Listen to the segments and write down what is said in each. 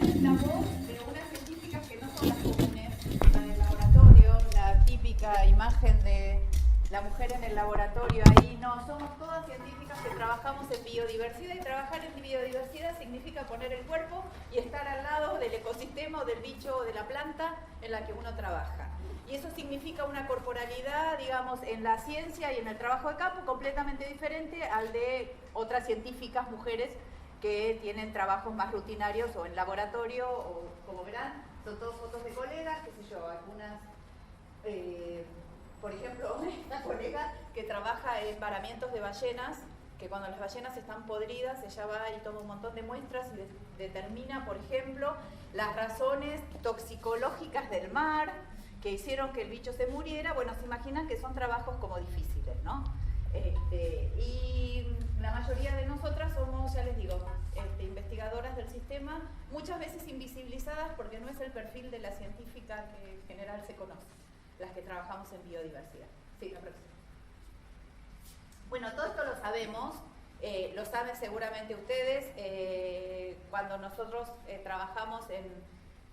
la voz de unas científicas que no son las comunes, la del laboratorio, la típica imagen de la mujer en el laboratorio ahí. No, somos todas científicas que trabajamos en biodiversidad, y trabajar en biodiversidad significa poner el cuerpo y estar al lado del ecosistema o del bicho o de la planta en la que uno trabaja. Y eso significa una corporalidad, digamos, en la ciencia y en el trabajo de campo completamente diferente al de otras científicas mujeres que tienen trabajos más rutinarios o en laboratorio, o como verán, son todas fotos de colegas, qué sé yo, algunas, por ejemplo, una colega que trabaja en varamientos de ballenas, que cuando las ballenas están podridas, ella va y toma un montón de muestras y determina, por ejemplo, las razones toxicológicas del mar que hicieron que el bicho se muriera. Bueno, se imaginan que son trabajos como difíciles, ¿no? Y la mayoría de nosotras somos, ya les digo, investigadoras del sistema, muchas veces invisibilizadas porque no es el perfil de la científica que en general se conoce, las que trabajamos en biodiversidad. Sí, la próxima. Bueno, todo esto lo sabemos, lo saben seguramente ustedes. Cuando nosotros trabajamos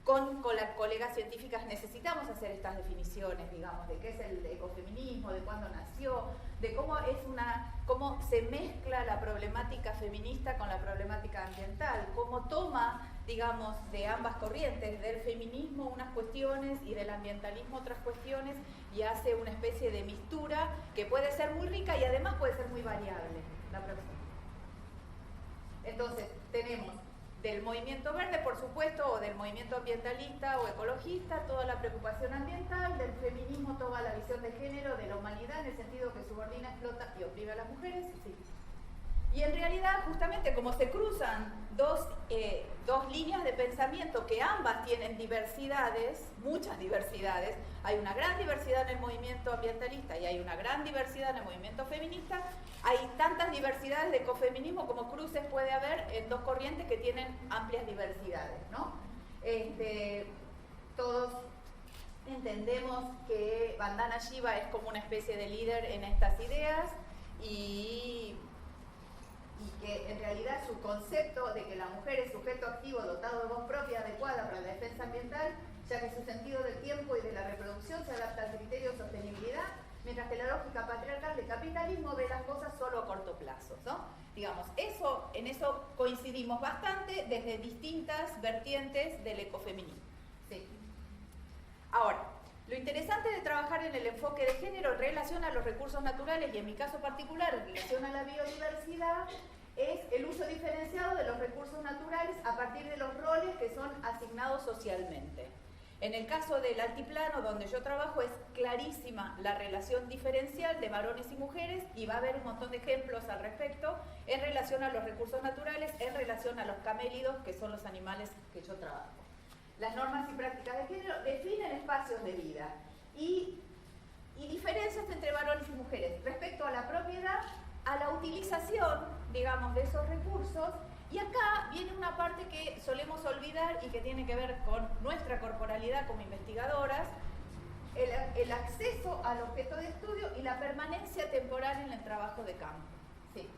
con las colegas científicas necesitamos hacer estas definiciones, digamos, de qué es el ecofeminismo, de cuándo nació, de cómo se mezcla la problemática feminista con la problemática ambiental, cómo toma, digamos, de ambas corrientes, del feminismo unas cuestiones y del ambientalismo otras cuestiones, y hace una especie de mistura que puede ser muy rica y además puede ser muy variable. La próxima. Entonces, tenemos del movimiento verde, por supuesto, o del movimiento ambientalista o ecologista, toda la preocupación ambiental, del feminismo toda la visión de género, de la humanidad en el sentido que subordina, explota y oprime a las mujeres, sí. Y en realidad, justamente como se cruzan dos líneas de pensamiento que ambas tienen diversidades, muchas diversidades, hay una gran diversidad en el movimiento ambientalista y hay una gran diversidad en el movimiento feminista, hay tantas diversidades de ecofeminismo como cruces puede haber en dos corrientes que tienen amplias diversidades, ¿no? Todos entendemos que Vandana Shiva es como una especie de líder en estas ideas y que en realidad su concepto de que la mujer es sujeto activo dotado de voz propia adecuada para la defensa ambiental, ya que su sentido del tiempo y de la reproducción se adapta al criterio de sostenibilidad, mientras que la lógica patriarcal del capitalismo ve las cosas solo a corto plazo, ¿no? Digamos, en eso coincidimos bastante desde distintas vertientes del ecofeminismo. Sí. Ahora, lo interesante de trabajar en el enfoque de género en relación a los recursos naturales y en mi caso particular en relación a la biodiversidad es el uso diferenciado de los recursos naturales a partir de los roles que son asignados socialmente. En el caso del altiplano donde yo trabajo es clarísima la relación diferencial de varones y mujeres y va a haber un montón de ejemplos al respecto en relación a los recursos naturales, en relación a los camélidos que son los animales que yo trabajo. Las normas y prácticas de género definen espacios de vida y diferencias entre varones y mujeres respecto a la propiedad, a la utilización, digamos, de esos recursos. Y acá viene una parte que solemos olvidar y que tiene que ver con nuestra corporalidad como investigadoras, el acceso al objeto de estudio y la permanencia temporal en el trabajo de campo. Sí.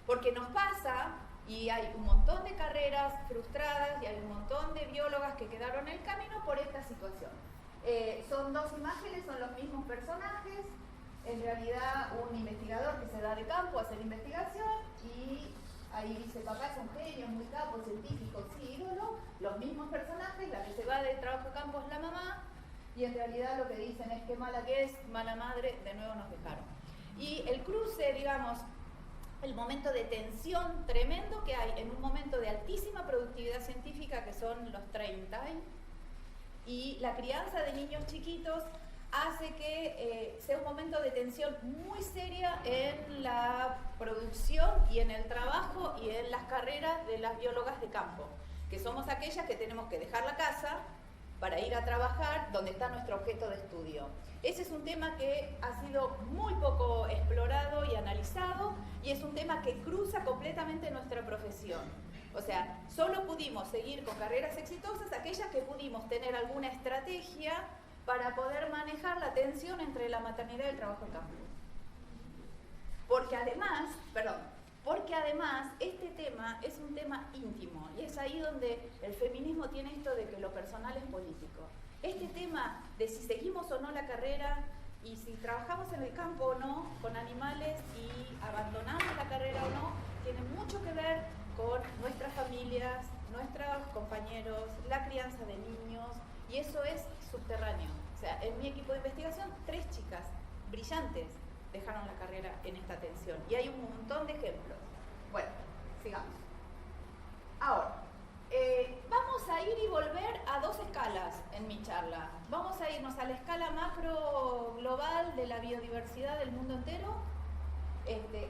Porque nos pasa, y hay un montón de carreras frustradas y hay un montón de biólogas que quedaron en el camino por esta situación. Son dos imágenes, son los mismos personajes, en realidad un investigador que se da de campo a hacer investigación y ahí dice papá es un genio, muy capo, científico, sí, ídolo, los mismos personajes, la que se va del trabajo de campo es la mamá y en realidad lo que dicen es que mala que es, mala madre, de nuevo nos dejaron. Y el cruce, digamos, el momento de tensión tremendo que hay en un momento de altísima productividad científica que son los 30 y la crianza de niños chiquitos hace que sea un momento de tensión muy seria en la producción y en el trabajo y en las carreras de las biólogas de campo, que somos aquellas que tenemos que dejar la casa para ir a trabajar donde está nuestro objeto de estudio. Ese es un tema que ha sido muy poco explorado y analizado y es un tema que cruza completamente nuestra profesión. O sea, solo pudimos seguir con carreras exitosas aquellas que pudimos tener alguna estrategia para poder manejar la tensión entre la maternidad y el trabajo de campo. Porque además, porque además este tema es un tema íntimo y es ahí donde el feminismo tiene esto de que lo personal es político. Este tema de si seguimos o no la carrera y si trabajamos en el campo o no con animales y abandonamos la carrera o no, tiene mucho que ver con nuestras familias, nuestros compañeros, la crianza de niños, y eso es subterráneo. O sea, en mi equipo de investigación, 3 chicas brillantes dejaron la carrera en esta tensión. Y hay un montón de ejemplos. Bueno, sigamos. Ahora, vamos a ir y volver a 2 escalas en mi charla. Vamos a irnos a la escala macro global de la biodiversidad del mundo entero,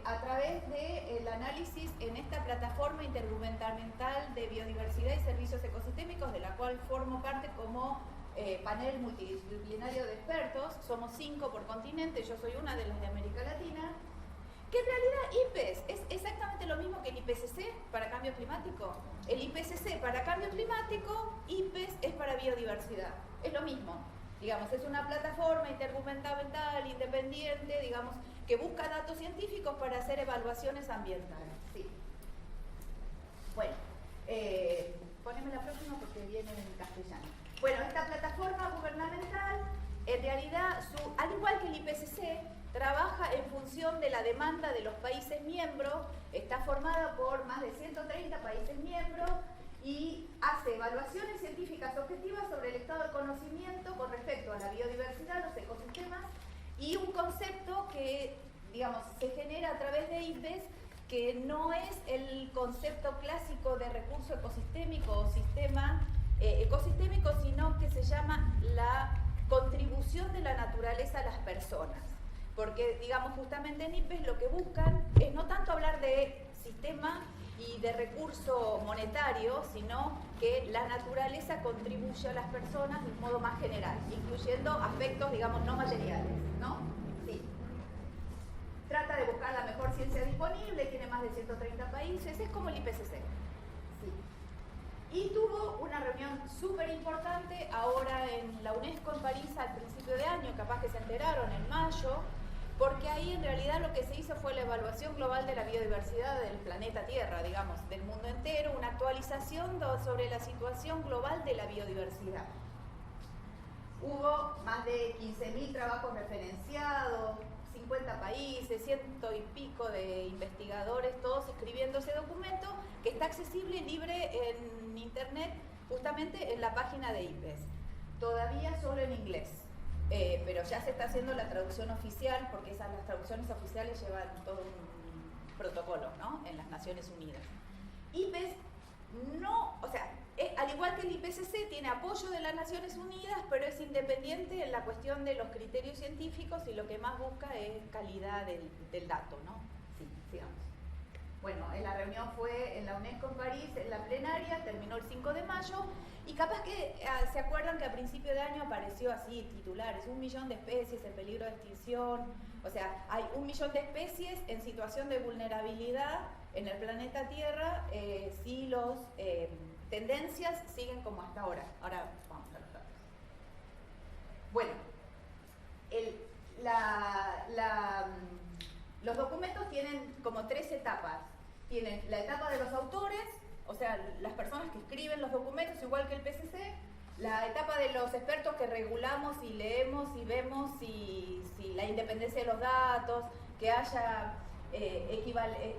a través del análisis en esta plataforma intergubernamental de biodiversidad y servicios ecosistémicos, de la cual formo parte como panel multidisciplinario de expertos. Somos 5 por continente, yo soy una de las de América Latina, que en realidad IPBES es exactamente lo mismo que el IPCC para cambio climático. El IPCC para cambio climático, IPBES es para biodiversidad, es lo mismo. Digamos, es una plataforma intergubernamental, independiente, digamos, que busca datos científicos para hacer evaluaciones ambientales. Sí. Bueno, poneme la próxima porque viene en castellano. Bueno, esta plataforma gubernamental, en realidad, al igual que el IPCC, trabaja en función de la demanda de los países miembros, está formada por más de 130 países miembros y hace evaluaciones científicas objetivas sobre el estado del conocimiento con respecto a la biodiversidad, los ecosistemas, y un concepto que, digamos, se genera a través de IPBES, que no es el concepto clásico de recurso ecosistémico o sistema ecosistémico, sino que se llama la contribución de la naturaleza a las personas. Porque, digamos, justamente en IPBES lo que buscan es no tanto hablar de sistema y de recurso monetario, sino que la naturaleza contribuye a las personas de un modo más general, incluyendo aspectos, digamos, no materiales, ¿no? Sí. Trata de buscar la mejor ciencia disponible, tiene más de 130 países, es como el IPCC. Sí. Y tuvo una reunión súper importante ahora en la UNESCO en París al principio de año, capaz que se enteraron, en mayo, porque ahí en realidad lo que se hizo fue la evaluación global de la biodiversidad del planeta Tierra, digamos, del mundo entero, una actualización sobre la situación global de la biodiversidad. Hubo más de 15.000 trabajos referenciados, 50 países, 100 y pico de investigadores, todos escribiendo ese documento, que está accesible libre en internet, justamente en la página de IPBES. Todavía solo en inglés. Pero ya se está haciendo la traducción oficial, porque las traducciones oficiales llevan todo un protocolo, ¿no?, en las Naciones Unidas. IPBES no, o sea, al igual que el IPCC, tiene apoyo de las Naciones Unidas, pero es independiente en la cuestión de los criterios científicos y lo que más busca es calidad del dato, ¿no? Sí, sigamos. Bueno, la reunión fue en la UNESCO en París, en la plenaria, terminó el 5 de mayo, y capaz que se acuerdan que a principio de año apareció así, titulares, 1 millón de especies en peligro de extinción, o sea, hay 1 millón de especies en situación de vulnerabilidad en el planeta Tierra si los tendencias siguen como hasta ahora. Ahora vamos a los datos. Bueno, los documentos tienen como 3 etapas. Tienen la etapa de los autores, o sea, las personas que escriben los documentos, igual que el PCC, la etapa de los expertos que regulamos y leemos y vemos si la independencia de los datos, que haya,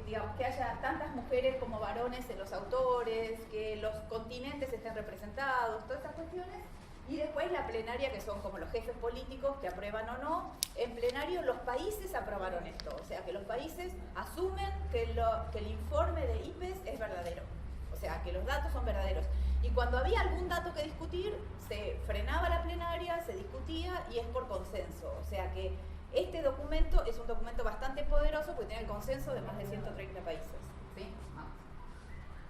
digamos, que haya tantas mujeres como varones en los autores, que los continentes estén representados, todas esas cuestiones. Y después la plenaria, que son como los jefes políticos que aprueban o no. En plenario los países aprobaron esto, o sea que los países asumen que el informe de IPBES es verdadero, o sea que los datos son verdaderos. Y cuando había algún dato que discutir, se frenaba la plenaria, se discutía y es por consenso. O sea que este documento es un documento bastante poderoso porque tiene el consenso de más de 130 países. ¿Sí? Vamos.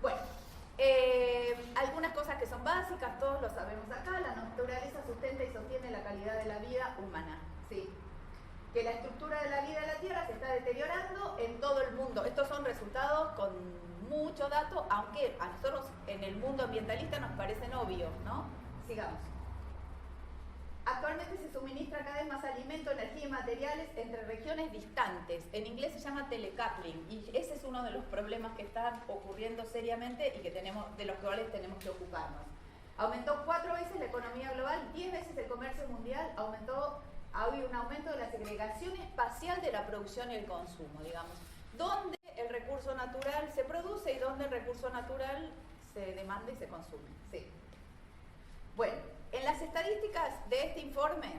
Bueno. Algunas cosas que son básicas, todos lo sabemos acá: la naturaleza sustenta y sostiene la calidad de la vida humana, ¿sí? Que la estructura de la vida en la Tierra se está deteriorando en todo el mundo. Estos son resultados con mucho dato, aunque a nosotros en el mundo ambientalista nos parecen obvios, ¿no? Sigamos. Actualmente se suministra cada vez más alimento, energía y materiales entre regiones distantes. En inglés se llama telecoupling y ese es uno de los problemas que están ocurriendo seriamente y que de los cuales tenemos que ocuparnos. Aumentó 4 veces la economía global, 10 veces el comercio mundial, ha habido un aumento de la segregación espacial de la producción y el consumo, digamos. Donde el recurso natural se produce y donde el recurso natural se demanda y se consume. Sí. Bueno, en las estadísticas de este informe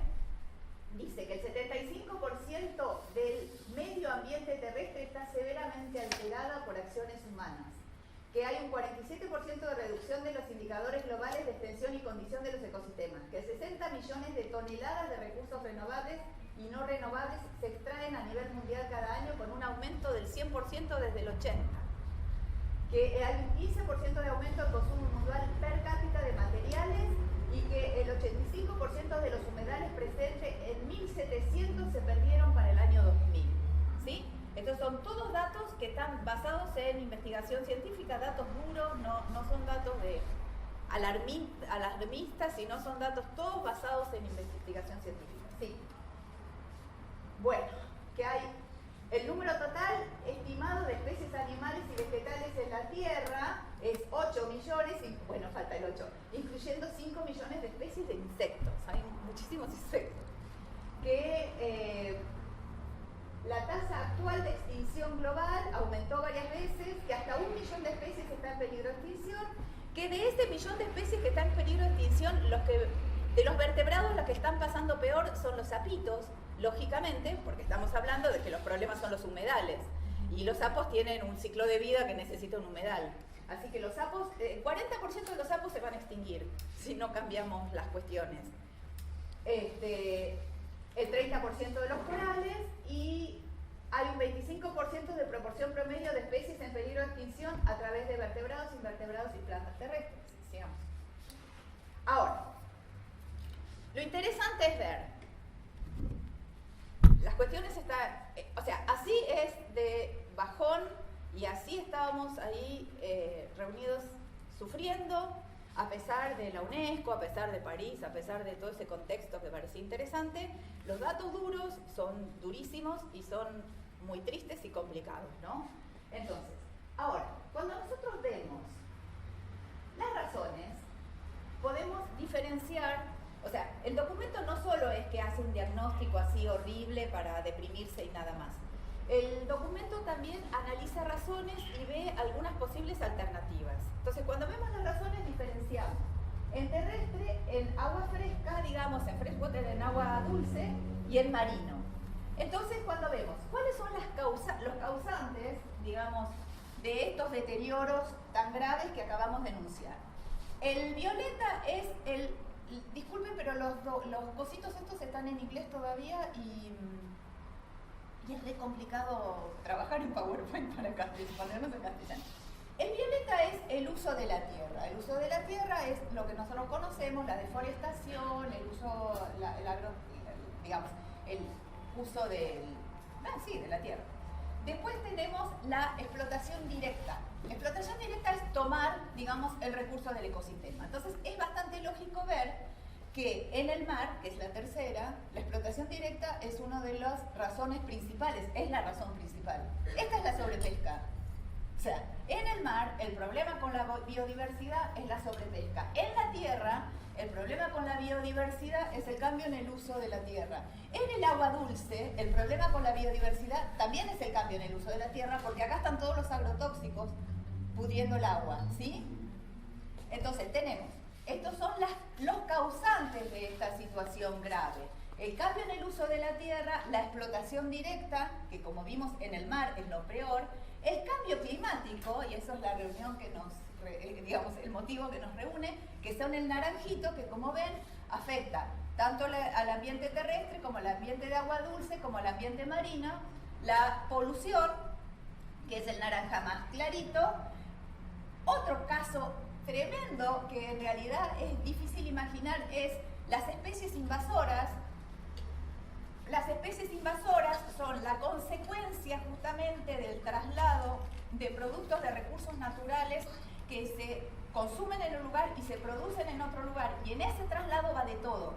dice que el 75% del medio ambiente terrestre está severamente alterada por acciones humanas, que hay un 47% de reducción de los indicadores globales de extensión y condición de los ecosistemas, que 60 millones de toneladas de recursos renovables y no renovables se extraen a nivel mundial cada año con un aumento del 100% desde el 80, que hay un 15% de aumento del consumo mundial per cápita de materiales y que el 85% de los humedales presentes en 1700 se perdieron para el año 2000. ¿Sí? Estos son todos datos que están basados en investigación científica, datos duros, no son datos de alarmistas, sino son datos todos basados en investigación científica. Sí. Bueno, que hay el número total estimado de especies animales y vegetales en la Tierra es 8 millones, y bueno, falta el 8, incluyendo 5 millones de especies de insectos. Hay muchísimos insectos. Que la tasa actual de extinción global aumentó varias veces, que hasta 1 millón de especies está en peligro de extinción, que de este millón de especies que están en peligro de extinción, de los vertebrados los que están pasando peor son los sapitos, lógicamente, porque estamos hablando de que los problemas son los humedales, y los sapos tienen un ciclo de vida que necesita un humedal. Así que los sapos, el 40% de los sapos se van a extinguir si no cambiamos las cuestiones. El 30% de los corales, y hay un 25% de proporción promedio de especies en peligro de extinción a través de vertebrados, invertebrados y plantas terrestres. Sigamos. Ahora, lo interesante es ver, las cuestiones están, o sea, así es de bajón y así estábamos ahí reunidos sufriendo, a pesar de la UNESCO, a pesar de París, a pesar de todo ese contexto que parecía interesante. Los datos duros son durísimos y son muy tristes y complicados, ¿no? Entonces, ahora, cuando nosotros vemos las razones, podemos diferenciar, o sea, el documento no solo es que hace un diagnóstico así horrible para deprimirse y nada más. El documento también analiza razones y ve algunas posibles alternativas. Entonces, cuando vemos las razones, diferenciamos en terrestre, en agua fresca, digamos, en freshwater, en agua dulce, y en marino. Entonces, cuando vemos cuáles son los causantes, digamos, de estos deterioros tan graves que acabamos de enunciar. El violeta es disculpen, pero los cositos estos están en inglés todavía y es re complicado trabajar en PowerPoint para ponernos en castellano. El violeta es el uso de la tierra. El uso de la tierra es lo que nosotros conocemos, la deforestación, el uso, el uso de la tierra. Después tenemos la explotación directa. La explotación directa es tomar, digamos, el recurso del ecosistema. Entonces es bastante lógico ver que en el mar, que es la tercera, la explotación directa es una de las razones principales, es la razón principal. Esta es la sobrepesca. O sea, en el mar el problema con la biodiversidad es la sobrepesca. En la tierra el problema con la biodiversidad es el cambio en el uso de la tierra. En el agua dulce el problema con la biodiversidad también es el cambio en el uso de la tierra, porque acá están todos los agrotóxicos pudriendo el agua, ¿sí? Entonces tenemos, estos son los causantes de esta situación grave. El cambio en el uso de la tierra, la explotación directa, que como vimos en el mar es lo peor, el cambio climático, y eso es la reunión que nos, digamos, el motivo que nos reúne, que son el naranjito, que como ven, afecta tanto al ambiente terrestre, como al ambiente de agua dulce, como al ambiente marino, la polución, que es el naranja más clarito. Otro caso tremendo, que en realidad es difícil imaginar, es las especies invasoras. Las especies invasoras son la consecuencia justamente del traslado de productos de recursos naturales que se consumen en un lugar y se producen en otro lugar. Y en ese traslado va de todo.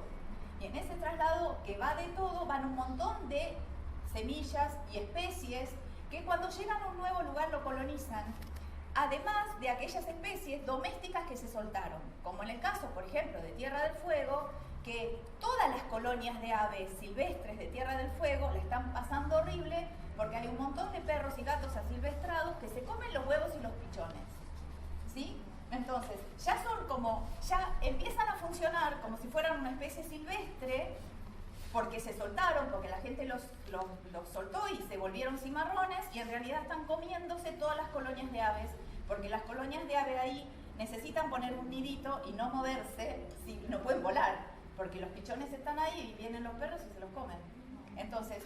Y en ese traslado que va de todo, van un montón de semillas y especies que cuando llegan a un nuevo lugar lo colonizan, además de aquellas especies domésticas que se soltaron, como en el caso, por ejemplo, de Tierra del Fuego, que todas las colonias de aves silvestres de Tierra del Fuego la están pasando horrible porque hay un montón de perros y gatos asilvestrados que se comen los huevos y los pichones, ¿sí? Entonces, ya empiezan a funcionar como si fueran una especie silvestre porque se soltaron, porque la gente los soltó y se volvieron cimarrones, y en realidad están comiéndose todas las colonias de aves, porque las colonias de aves ahí necesitan poner un nidito y no moverse, si no pueden volar, porque los pichones están ahí y vienen los perros y se los comen. Entonces,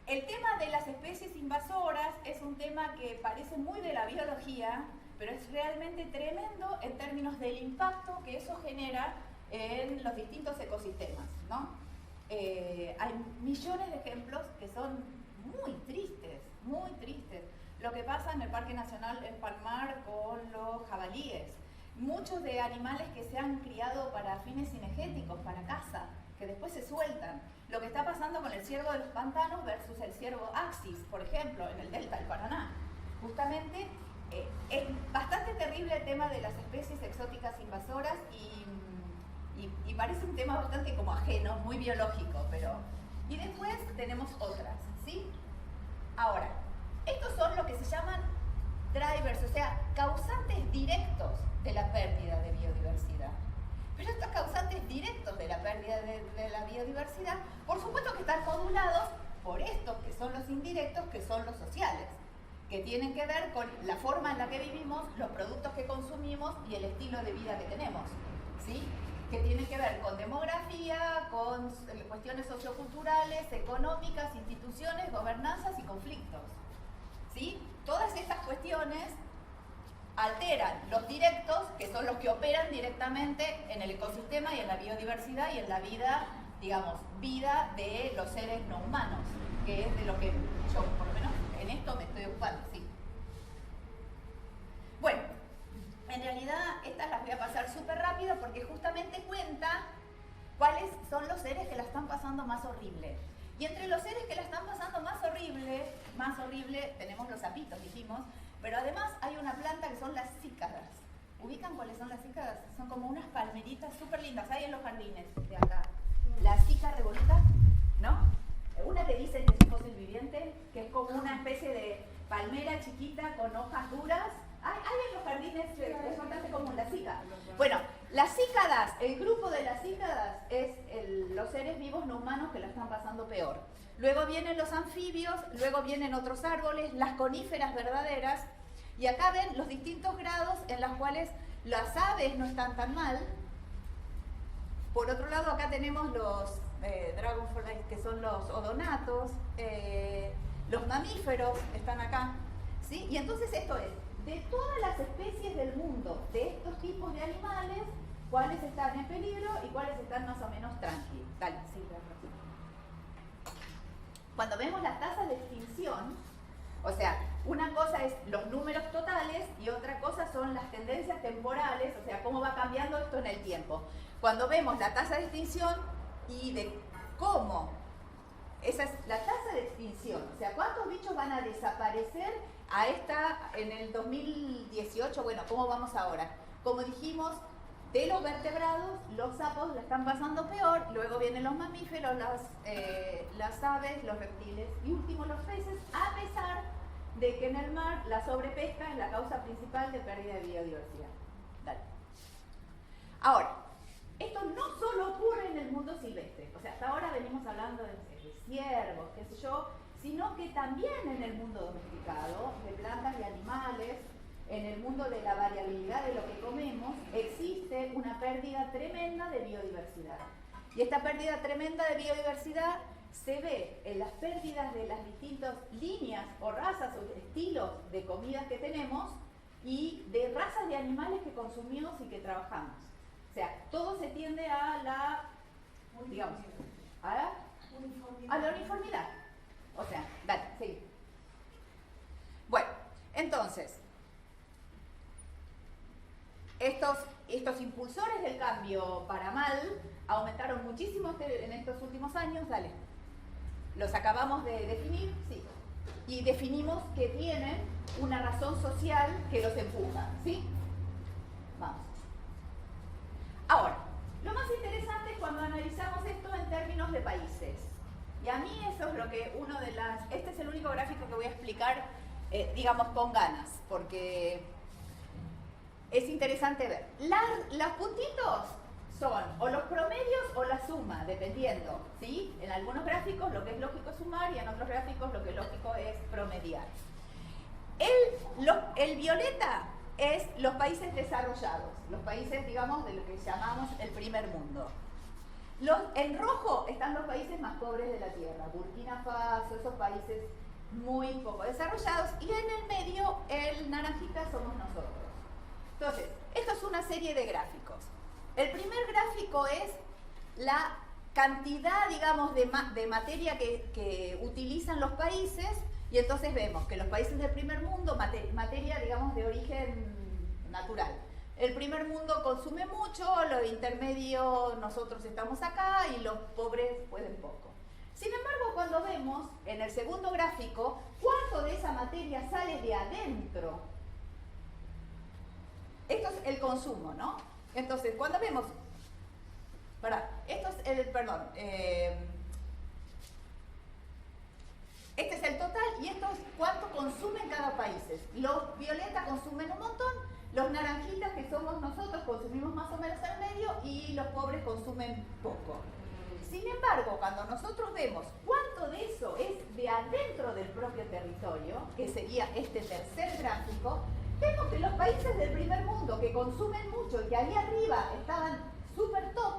el tema de las especies invasoras es un tema que parece muy de la biología, pero es realmente tremendo en términos del impacto que eso genera en los distintos ecosistemas, ¿no? Hay millones de ejemplos que son muy tristes, muy tristes. Lo que pasa en el Parque Nacional El Palmar con los jabalíes. Muchos de animales que se han criado para fines cinegéticos, para caza, que después se sueltan. Lo que está pasando con el ciervo de los pantanos versus el ciervo axis, por ejemplo, en el delta del Paraná. Justamente es bastante terrible el tema de las especies exóticas invasoras y parece un tema bastante como ajeno, muy biológico, pero... Y después tenemos otras, ¿sí? Ahora, estos son lo que se llaman drivers, o sea, causantes directos de la pérdida de biodiversidad. Pero estos causantes directos de la pérdida de la biodiversidad, por supuesto que están modulados por estos que son los indirectos, que son los sociales, que tienen que ver con la forma en la que vivimos, los productos que consumimos y el estilo de vida que tenemos, ¿sí? Que tienen que ver con demografía, con cuestiones socioculturales, económicas, instituciones, gobernanzas y conflictos, ¿sí? Todas estas cuestiones alteran los directos, que son los que operan directamente en el ecosistema y en la biodiversidad y en la vida, digamos, vida de los seres no humanos, que es de lo que yo, por lo menos, en esto me estoy ocupando, ¿sí? Bueno, en realidad estas las voy a pasar súper rápido porque justamente cuenta cuáles son los seres que la están pasando más horrible. Y entre los seres que la están pasando más horrible, tenemos los sapitos, dijimos, pero además hay una planta que son las cícadas. ¿Ubican cuáles son las cícadas? Son como unas palmeritas súper lindas, hay en los jardines de acá. La cícada revoluta, ¿no? Una le dicen que es un fósil viviente, que es como una especie de palmera chiquita con hojas duras. Hay en los jardines, es bastante común, la cícada. Bueno, las cícadas, el grupo de las cícadas es los seres vivos no humanos que la están pasando peor. Luego vienen los anfibios, luego vienen otros árboles, las coníferas verdaderas, y acá ven los distintos grados en los cuales las aves no están tan mal. Por otro lado, acá tenemos los dragonflies, que son los odonatos, los mamíferos están acá, ¿sí? Y entonces esto es, de todas las especies del mundo, de estos tipos de animales, cuáles están en peligro y cuáles están más o menos tranquilos. Dale, sí, cuando vemos las tasas de extinción, o sea, una cosa es los números totales y otra cosa son las tendencias temporales, o sea, cómo va cambiando esto en el tiempo. Cuando vemos la tasa de extinción y de cómo, esa es la tasa de extinción, o sea, cuántos bichos van a desaparecer en el 2018, bueno, ¿cómo vamos ahora? Como dijimos, de los vertebrados, los sapos la están pasando peor, luego vienen los mamíferos, las aves, los reptiles y último los peces, a pesar de que en el mar la sobrepesca es la causa principal de pérdida de biodiversidad. Dale. Ahora, esto no solo ocurre en el mundo silvestre, o sea, hasta ahora venimos hablando de ciervos, qué sé yo, sino que también en el mundo domesticado, de plantas y animales, en el mundo de la variabilidad de lo que comemos, existe una pérdida tremenda de biodiversidad. Y esta pérdida tremenda de biodiversidad se ve en las pérdidas de las distintas líneas o razas o estilos de comidas que tenemos y de razas de animales que consumimos y que trabajamos. O sea, todo se tiende a la, digamos, a la uniformidad. O sea, dale, sí. Bueno, entonces, estos impulsores del cambio para mal mal, aumentaron muchísimo en estos últimos años, dale. Los acabamos de definir, sí. Y definimos que tienen una razón social que los empuja, ¿sí? Vamos. Ahora, lo más interesante es cuando analizamos esto en términos de países. Y a mí eso es lo que este es el único gráfico que voy a explicar, digamos, con ganas, porque es interesante ver. Los puntitos son o los promedios o la suma, dependiendo, ¿sí? En algunos gráficos lo que es lógico es sumar y en otros gráficos lo que es lógico es promediar. El violeta es los países desarrollados, los países, digamos, de lo que llamamos el primer mundo. En rojo están los países más pobres de la Tierra, Burkina Faso, esos países muy poco desarrollados, y en el medio, el naranjita, somos nosotros. Entonces, esto es una serie de gráficos. El primer gráfico es la cantidad, digamos, de materia que utilizan los países, y entonces vemos que los países del primer mundo, materia, digamos, de origen natural. El primer mundo consume mucho, lo intermedio nosotros estamos acá y los pobres pueden poco. Sin embargo, cuando vemos en el segundo gráfico cuánto de esa materia sale de adentro, esto es el consumo, ¿no? Entonces, cuando vemos, este es el total y esto es cuánto consumen cada país. Los violetas consumen un montón, los naranjitas, que somos nosotros, consumimos más o menos el medio y los pobres consumen poco. Sin embargo, cuando nosotros vemos cuánto de eso es de adentro del propio territorio, que sería este tercer gráfico, vemos que los países del primer mundo que consumen mucho y que ahí arriba estaban súper top,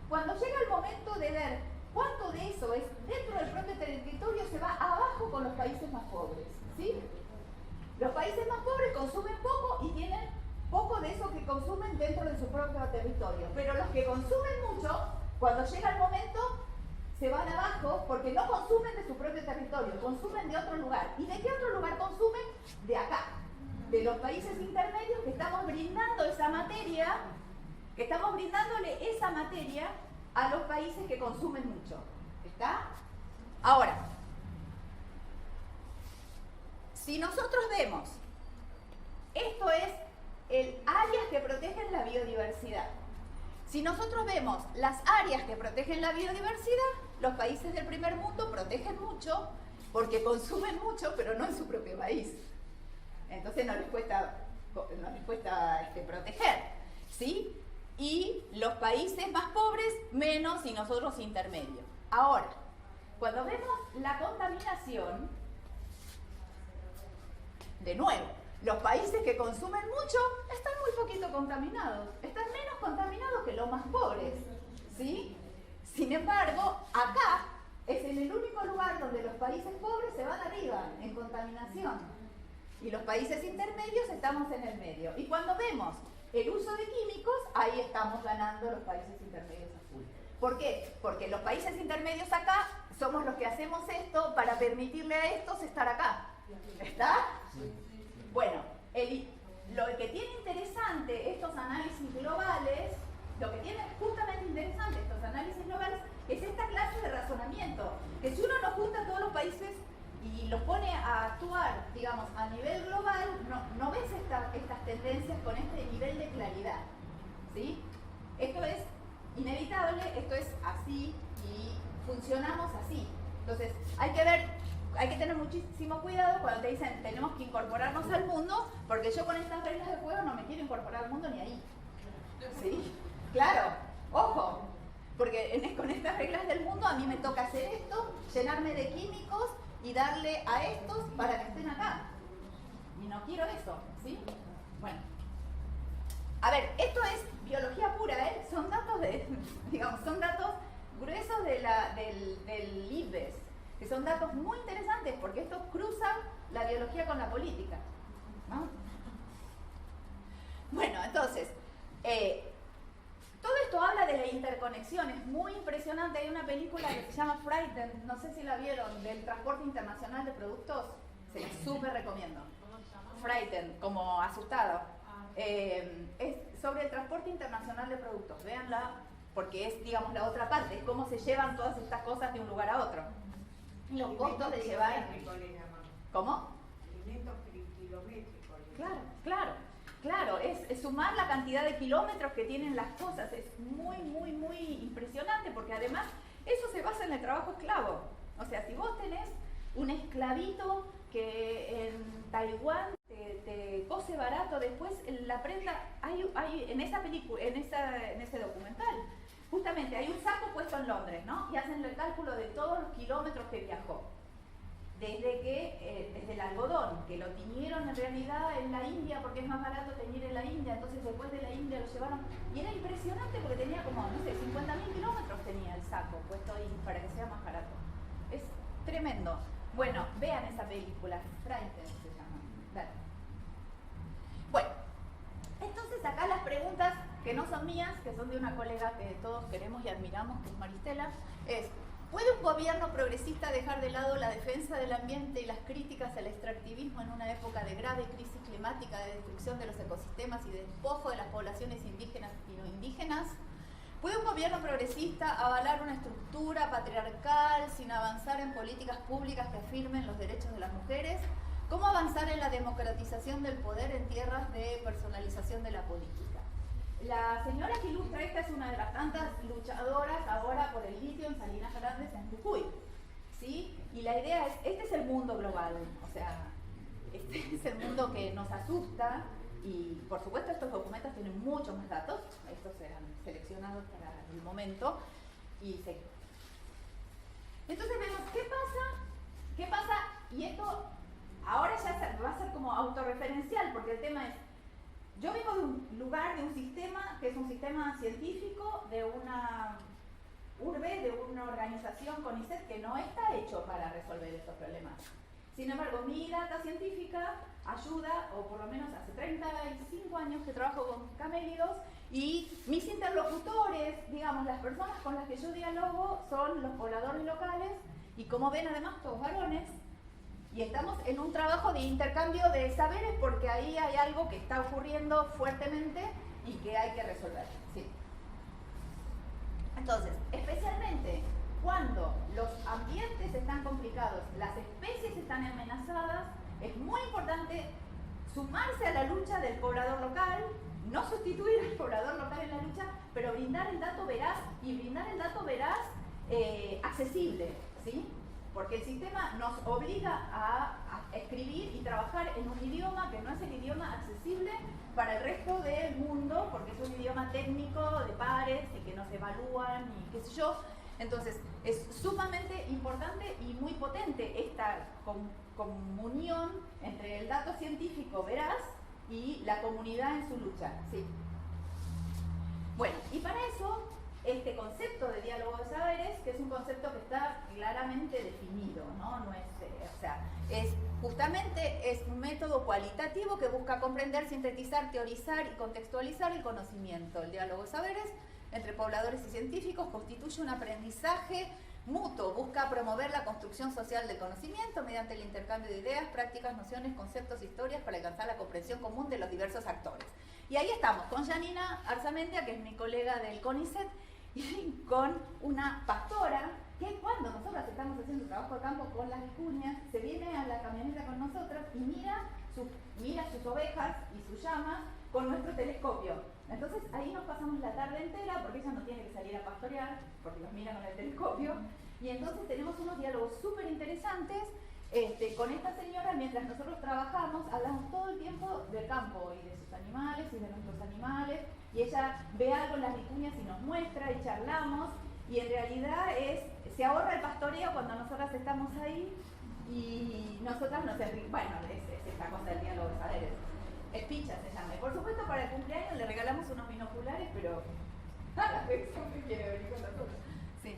cuando llega el momento de ver cuánto de eso es dentro del propio territorio, se va abajo con los países más pobres, ¿sí? Los países más pobres consumen poco y tienen poco de eso que consumen dentro de su propio territorio, pero los que consumen mucho, cuando llega el momento, se van abajo porque no consumen de su propio territorio, consumen de otro lugar. ¿Y de qué otro lugar consumen? De acá, de los países intermedios, que estamos brindando esa materia, que estamos brindándole esa materia a los países que consumen mucho. ¿Está? Ahora, si nosotros vemos, esto es el áreas que protegen la biodiversidad. Si nosotros vemos las áreas que protegen la biodiversidad, los países del primer mundo protegen mucho porque consumen mucho, pero no en su propio país. Entonces no les cuesta proteger, ¿sí? Y los países más pobres menos y nosotros intermedios. Ahora, cuando vemos la contaminación, de nuevo, los países que consumen mucho están muy poquito contaminados, están menos contaminados que los más pobres, ¿sí? Sin embargo, acá es en el único lugar donde los países pobres se van arriba en contaminación y los países intermedios estamos en el medio. Y cuando vemos el uso de químicos, ahí estamos ganando los países intermedios a full. ¿Por qué? Porque los países intermedios acá somos los que hacemos esto para permitirle a estos estar acá. ¿Está? Bueno, lo que tiene interesante estos análisis globales, lo que tiene justamente interesante estos análisis globales es esta clase de razonamiento, que si uno nos junta a todos los países y los pone a actuar, digamos, a nivel global, no ves estas tendencias con este nivel de claridad, ¿sí? Esto es inevitable, esto es así y funcionamos así. Entonces, hay que tener muchísimo cuidado cuando te dicen tenemos que incorporarnos al mundo, porque yo con estas reglas de juego no me quiero incorporar al mundo ni ahí. ¿Sí? Claro, ojo, porque con estas reglas del mundo a mí me toca hacer esto, llenarme de químicos y darle a estos para que estén acá. Y no quiero eso, ¿sí? Bueno. A ver, esto es biología pura, ¿eh? Son datos son datos gruesos del IPBES, que son datos muy interesantes porque estos cruzan la biología con la política, ¿no? Bueno, entonces, todo esto habla de la interconexión, es muy impresionante. Hay una película que se llama Frightened, no sé si la vieron, del transporte internacional de productos, se la súper recomiendo. ¿Cómo se llama? Frightened, como asustado. Es sobre el transporte internacional de productos, véanla, porque es, digamos, la otra parte, es cómo se llevan todas estas cosas de un lugar a otro. Los costos de llevar... ¿Cómo? Elementos kilométricos. Claro, es sumar la cantidad de kilómetros que tienen las cosas, es muy impresionante, porque además eso se basa en el trabajo esclavo. O sea, si vos tenés un esclavito que en Taiwán te cose barato, después la prenda, hay en esa película, en ese documental, justamente hay un saco puesto en Londres, ¿no? Y hacen el cálculo de todos los kilómetros que viajó. Desde el algodón, que lo tiñeron en realidad en la India porque es más barato teñir en la India, entonces después de la India lo llevaron, y era impresionante porque tenía como, no sé, 50.000 kilómetros tenía el saco puesto ahí para que sea más barato. Es tremendo. Bueno, vean esa película, Frightened se llama. Dale. Bueno, entonces acá las preguntas que no son mías, que son de una colega que todos queremos y admiramos, que es Maristela, es: ¿puede un gobierno progresista dejar de lado la defensa del ambiente y las críticas al extractivismo en una época de grave crisis climática, de destrucción de los ecosistemas y de despojo de las poblaciones indígenas y no indígenas? ¿Puede un gobierno progresista avalar una estructura patriarcal sin avanzar en políticas públicas que afirmen los derechos de las mujeres? ¿Cómo avanzar en la democratización del poder en tierras de personalización de la política? La señora que ilustra esta es una de las tantas luchadoras ahora por el litio en Salinas Grandes, en Jujuy, ¿sí? Y la idea es, este es el mundo global, o sea, este es el mundo que nos asusta, y por supuesto estos documentos tienen muchos más datos, estos serán seleccionados para el momento, y seguimos. Entonces vemos, ¿qué pasa? Y esto ahora ya va a ser como autorreferencial, porque el tema es, yo vengo de un lugar, de un sistema, que es un sistema científico, de una urbe, de una organización CONICET que no está hecho para resolver estos problemas. Sin embargo, mi data científica ayuda, o por lo menos hace 35 años que trabajo con camélidos, y mis interlocutores, digamos, las personas con las que yo dialogo son los pobladores locales, y como ven además todos varones, y estamos en un trabajo de intercambio de saberes porque ahí hay algo que está ocurriendo fuertemente y que hay que resolver. ¿Sí? Entonces, especialmente cuando los ambientes están complicados, las especies están amenazadas, es muy importante sumarse a la lucha del poblador local, no sustituir al poblador local en la lucha, pero brindar el dato veraz, y brindar el dato veraz accesible, ¿sí? Porque el sistema nos obliga a escribir y trabajar en un idioma que no es el idioma accesible para el resto del mundo, porque es un idioma técnico de pares y que nos evalúan y qué sé yo. Entonces, es sumamente importante y muy potente esta comunión entre el dato científico veraz y la comunidad en su lucha. ¿Sí? Bueno, y para eso, este concepto de diálogo de saberes, que es un concepto que está claramente definido, ¿no? No es, o sea, justamente es un método cualitativo que busca comprender, sintetizar, teorizar y contextualizar el conocimiento. El diálogo de saberes entre pobladores y científicos constituye un aprendizaje mutuo, busca promover la construcción social del conocimiento mediante el intercambio de ideas, prácticas, nociones, conceptos, historias para alcanzar la comprensión común de los diversos actores. Y ahí estamos con Janina Arzamendia, que es mi colega del CONICET, y con una pastora que cuando nosotros estamos haciendo trabajo de campo con las vicuñas, se viene a la camioneta con nosotros y mira sus ovejas y sus llamas con nuestro telescopio. Entonces ahí nos pasamos la tarde entera, porque ella no tiene que salir a pastorear, porque los mira con el telescopio, y entonces tenemos unos diálogos súper interesantes con esta señora. Mientras nosotros trabajamos, hablamos todo el tiempo del campo y de sus animales y de nuestros animales, y ella ve algo en las vicuñas y nos muestra y charlamos, y en realidad se ahorra el pastoreo cuando nosotras estamos ahí, y nosotras nos enriquecemos. Bueno, es esta cosa del diálogo de saberes. Espicha se llama. Y por supuesto para el cumpleaños le regalamos unos binoculares, pero a la vez que quiere venir con nosotros. Sí.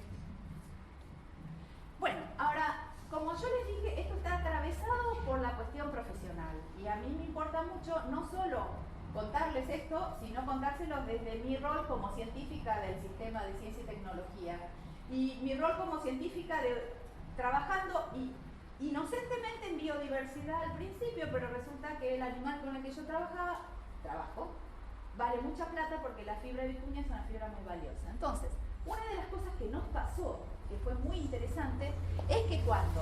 Bueno, ahora, como yo les dije, esto está atravesado por la cuestión profesional. Y a mí me importa mucho no solo contarles esto, sino contárselos desde mi rol como científica del sistema de ciencia y tecnología. Y mi rol como científica trabajando inocentemente en biodiversidad al principio, pero resulta que el animal con el que yo trabajo, vale mucha plata porque la fibra de vicuña es una fibra muy valiosa. Entonces, una de las cosas que nos pasó, que fue muy interesante, es que cuando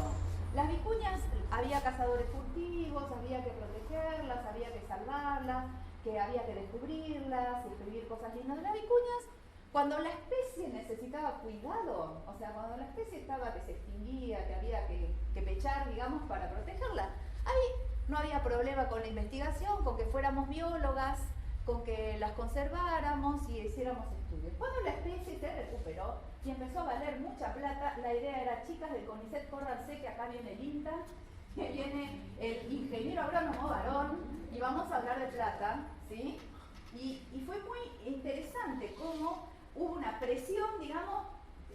las vicuñas había cazadores furtivos, había que protegerlas, había que salvarlas, que había que descubrirlas y escribir cosas lindas de las vicuñas, cuando la especie necesitaba cuidado, o sea, cuando la especie estaba que se extinguía, que había que pechar, digamos, para protegerla, ahí no había problema con la investigación, con que fuéramos biólogas, con que las conserváramos y hiciéramos estudios. Cuando la especie se recuperó y empezó a valer mucha plata, la idea era, chicas del CONICET, córranse que acá viene el INTA, que viene el ingeniero agrónomo varón, y vamos a hablar de plata, ¿sí? Y fue muy interesante cómo hubo una presión, digamos,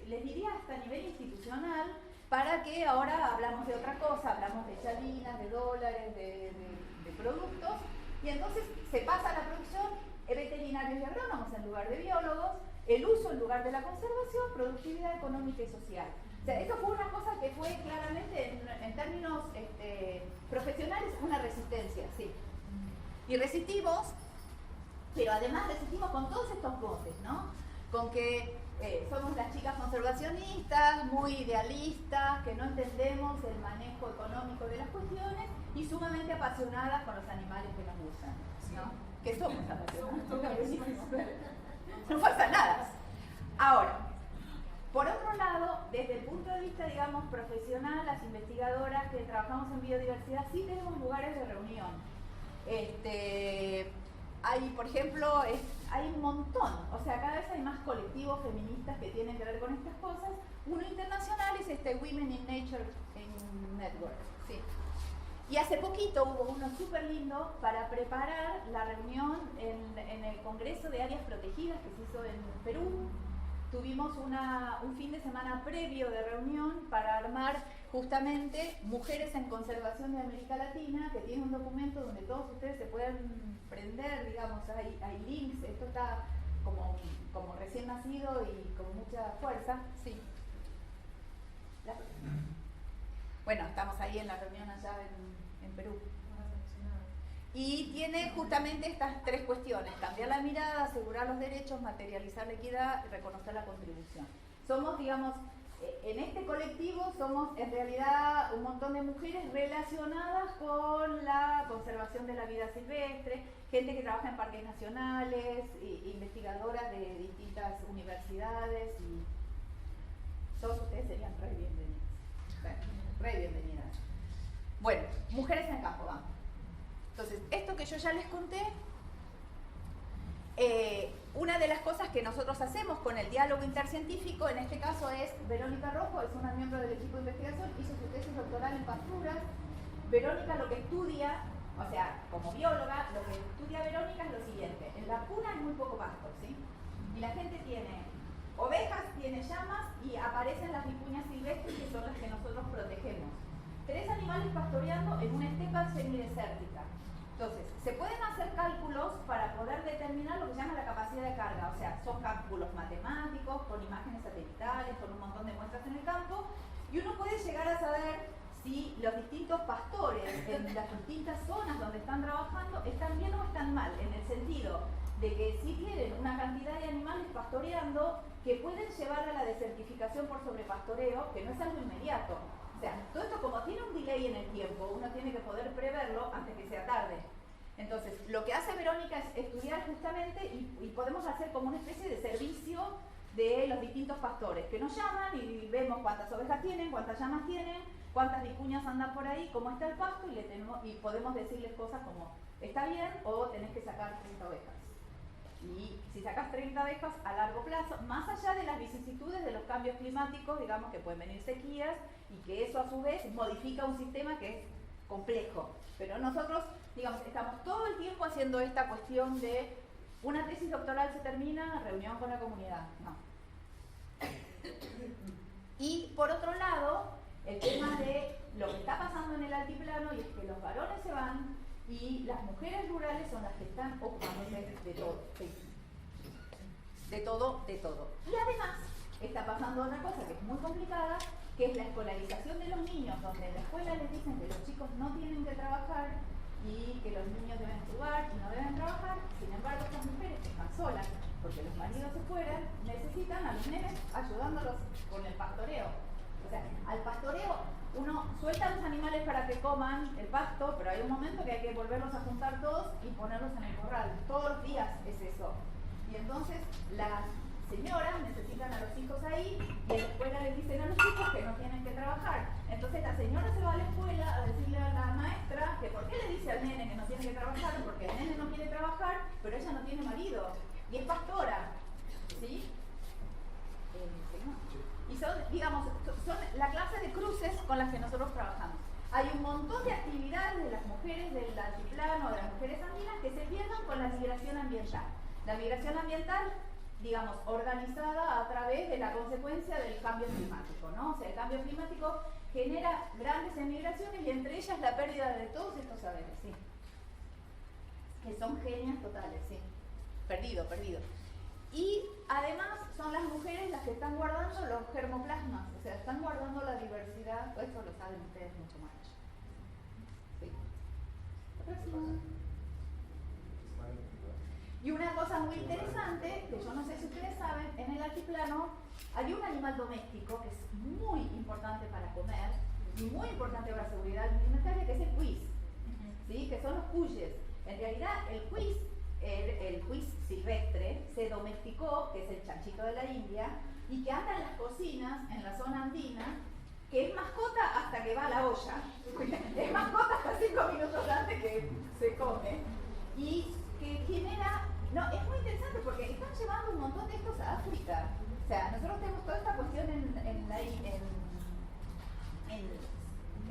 les diría hasta a nivel institucional, para que ahora hablamos de otra cosa, hablamos de chalinas, de dólares, de productos, y entonces se pasa a la producción veterinarios y agrónomos en lugar de biólogos, el uso en lugar de la conservación, productividad económica y social. O sea, eso fue una cosa que fue claramente, en términos profesionales, una resistencia, sí. Y resistimos, pero además resistimos con todos estos voces, ¿no? Con que somos las chicas conservacionistas, muy idealistas, que no entendemos el manejo económico de las cuestiones y sumamente apasionadas con los animales que nos gustan, ¿no? Que somos apasionadas. No pasa nada. Ahora, por otro lado, desde el punto de vista, digamos, profesional, las investigadoras que trabajamos en biodiversidad sí tenemos lugares de reunión. Hay, por ejemplo, hay un montón, o sea, cada vez hay más colectivos feministas que tienen que ver con estas cosas. Uno internacional es Women in Nature Network, sí. Y hace poquito hubo uno súper lindo para preparar la reunión en el Congreso de Áreas Protegidas que se hizo en Perú. Tuvimos un fin de semana previo de reunión para armar justamente Mujeres en Conservación de América Latina, que tiene un documento donde todos ustedes se pueden prender, digamos, hay links, esto está como recién nacido y con mucha fuerza. Sí. Bueno, estamos ahí en la reunión allá en Perú. Y tiene justamente estas tres cuestiones: cambiar la mirada, asegurar los derechos, materializar la equidad y reconocer la contribución. Somos, digamos, en este colectivo somos en realidad un montón de mujeres relacionadas con la conservación de la vida silvestre, gente que trabaja en parques nacionales, investigadoras de distintas universidades, y todos ustedes serían re bienvenidas. Re bienvenidas. Bueno, mujeres en el campo, vamos. Entonces, esto que yo ya les conté, una de las cosas que nosotros hacemos con el diálogo intercientífico, en este caso es Verónica Rojo, es una miembro del equipo de investigación, hizo su tesis doctoral en pasturas. Verónica lo que estudia, o sea, como bióloga, lo que estudia Verónica es lo siguiente: en la puna hay muy poco pasto, ¿sí? Y la gente tiene ovejas, tiene llamas y aparecen las vicuñas silvestres, que son las que nosotros protegemos. 3 animales pastoreando en una estepa semidesértica. Entonces, se pueden hacer cálculos para poder determinar lo que se llama la capacidad de carga, o sea, son cálculos matemáticos, con imágenes satelitales, con un montón de muestras en el campo, y uno puede llegar a saber si los distintos pastores en las distintas zonas donde están trabajando están bien o están mal, en el sentido de que si tienen una cantidad de animales pastoreando que pueden llevar a la desertificación por sobrepastoreo, que no es algo inmediato. O sea, todo esto como tiene un delay en el tiempo, uno tiene que poder preverlo antes que sea tarde. Entonces, lo que hace Verónica es estudiar justamente, y podemos hacer como una especie de servicio de los distintos pastores, que nos llaman y vemos cuántas ovejas tienen, cuántas llamas tienen, cuántas vicuñas andan por ahí, cómo está el pasto, y podemos decirles cosas como, está bien, o tenés que sacar 30 ovejas. Y si sacas 30 ovejas a largo plazo, más allá de las vicisitudes de los cambios climáticos, digamos que pueden venir sequías y que eso a su vez modifica un sistema que es complejo. Pero nosotros, digamos, estamos todo el tiempo haciendo esta cuestión de una tesis doctoral se termina, reunión con la comunidad. No. Y por otro lado, el tema de lo que está pasando en el altiplano, y es que los varones se van y las mujeres rurales son las que están ocupándose de todo, sí. De todo. Y además está pasando otra cosa que es muy complicada, que es la escolarización de los niños, donde en la escuela les dicen que los chicos no tienen que trabajar y que los niños deben jugar y no deben trabajar. Sin embargo, estas mujeres que están solas, porque los maridos se fueran, necesitan a los nenes ayudándolos con el pastoreo. O sea, al pastoreo uno suelta a los animales para que coman el pasto, pero hay un momento que hay que volverlos a juntar todos y ponerlos en el corral. Todos los días es eso. Y entonces las señoras necesitan a los hijos ahí y en la escuela les dicen a los hijos que no tienen que trabajar. Entonces la señora se va a la escuela a decirle a la maestra que por qué le dice al nene que no tiene que trabajar, porque el nene no quiere trabajar, pero ella no tiene marido y es pastora. ¿Sí? Y son, digamos, son la clase de cruces con las que nosotros trabajamos. Hay un montón de actividades de las mujeres del altiplano, de las mujeres andinas, que se pierden con la migración ambiental. La migración ambiental, digamos, organizada a través de la consecuencia del cambio climático, ¿no? O sea, el cambio climático genera grandes emigraciones y entre ellas la pérdida de todos estos saberes, sí. Que son genias totales, sí. Perdido. Y además son las mujeres las que están guardando los germoplasmas, o sea, están guardando la diversidad, esto lo saben ustedes mucho más. Sí. Y una cosa muy interesante, que yo no sé si ustedes saben, en el altiplano hay un animal doméstico que es muy importante para comer y muy importante para la seguridad alimentaria, que es el cuis, ¿sí? Que son los cuyes. En realidad el cuis silvestre se domesticó, que es el chanchito de la India, y que anda en las cocinas, en la zona andina, que es mascota hasta que va a la olla. Es mascota hasta 5 minutos antes que se come. Y que genera... No, es muy interesante porque están llevando un montón de estos a África. O sea, nosotros tenemos toda esta cuestión en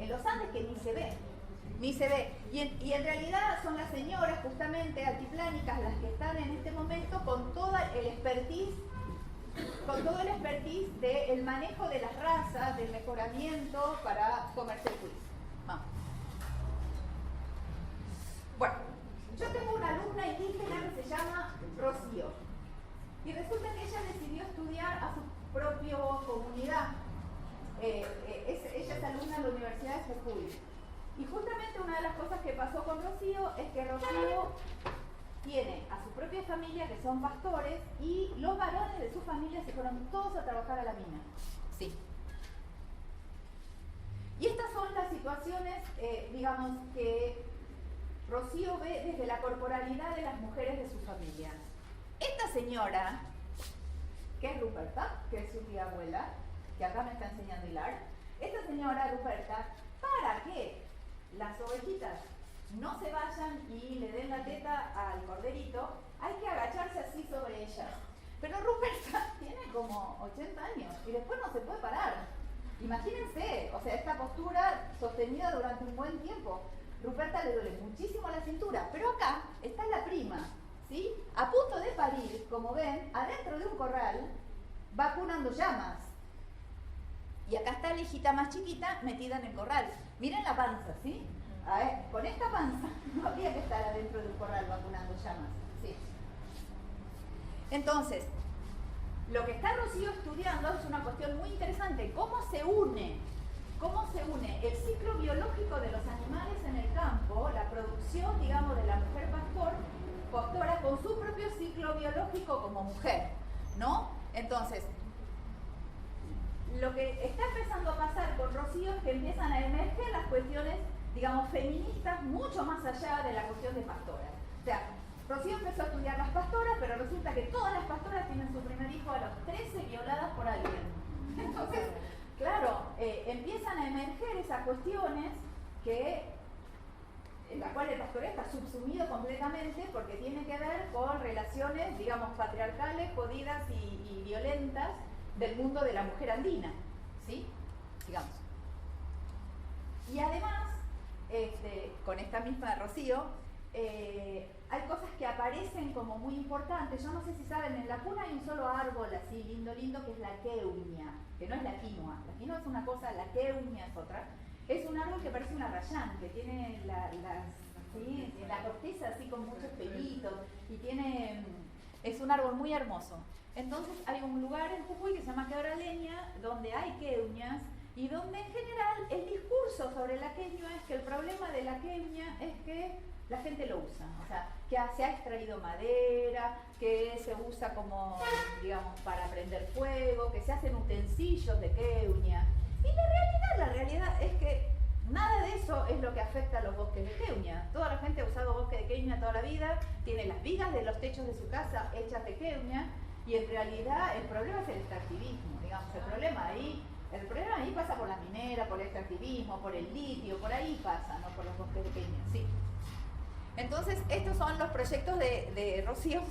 los Andes que ni se ve. Y en realidad son las señoras justamente altiplánicas las que están en este momento con todo el expertise del manejo de las razas, del mejoramiento para comerse el quiz. Vamos. Bueno, yo tengo una alumna indígena que se llama Rocío. Y resulta que ella decidió estudiar a su propia comunidad. Ella es alumna en la Universidad de Jujuy. Y justamente una de las cosas que pasó con Rocío es que Rocío tiene a su propia familia que son pastores y los varones de su familia se fueron todos a trabajar a la mina. Sí. Y estas son las situaciones, digamos, que Rocío ve desde la corporalidad de las mujeres de su familia. Esta señora, que es Ruperta, que es su tía abuela, que acá me está enseñando a hilar, esta señora Ruperta, para que las ovejitas no se vayan y le den la teta al corderito, hay que agacharse así sobre ella. Pero Ruperta tiene como 80 años y después no se puede parar. Imagínense, o sea, esta postura sostenida durante un buen tiempo. Ruperta le duele muchísimo la cintura, pero acá está la prima, ¿sí? A punto de parir, como ven, adentro de un corral, vacunando llamas. Y acá está la hijita más chiquita metida en el corral. Miren la panza, ¿sí? A ver, con esta panza no habría que estar adentro de un corral vacunando llamas, ¿sí? Entonces, lo que está Rocío estudiando es una cuestión muy interesante. ¿Cómo se une el ciclo biológico de los animales en el campo, la producción, digamos, de la mujer pastora con su propio ciclo biológico como mujer, ¿no? Entonces, lo que está empezando a pasar con Rocío es que empiezan a emerger las cuestiones, digamos, feministas mucho más allá de la cuestión de pastoras. O sea, Rocío empezó a estudiar las pastoras, pero resulta que todas las pastoras tienen su primer hijo a los 13 violadas por alguien. Entonces, claro, empiezan a emerger esas cuestiones en la cual el pastoreo está subsumido completamente porque tiene que ver con relaciones, digamos, patriarcales, jodidas y violentas del mundo de la mujer andina, ¿sí? Digamos. Y además, con esta misma Rocío, hay cosas que aparecen como muy importantes. Yo no sé si saben, en la cuna hay un solo árbol así lindo, que es la queuña, que no es la quinoa. La quinoa es una cosa, la queuña es otra. Es un árbol que parece una rayán, que tiene la corteza así con muchos pelitos y es un árbol muy hermoso. Entonces hay un lugar en Jujuy que se llama Quebraleña donde hay queuñas y donde en general el discurso sobre la quechua es que el problema de la quechua es que la gente lo usa, o sea, que se ha extraído madera, que se usa como, digamos, para prender fuego, que se hacen utensilios de quechua. Y la realidad es que nada de eso es lo que afecta a los bosques de quechua. Toda la gente ha usado bosque de quechua toda la vida, tiene las vigas de los techos de su casa hechas de quechua, y en realidad el problema es el extractivismo, digamos, el problema ahí pasa por la minera, por el extractivismo, por el litio, por ahí pasa, no por los bosques de quechua, sí. Entonces, estos son los proyectos de Rocío,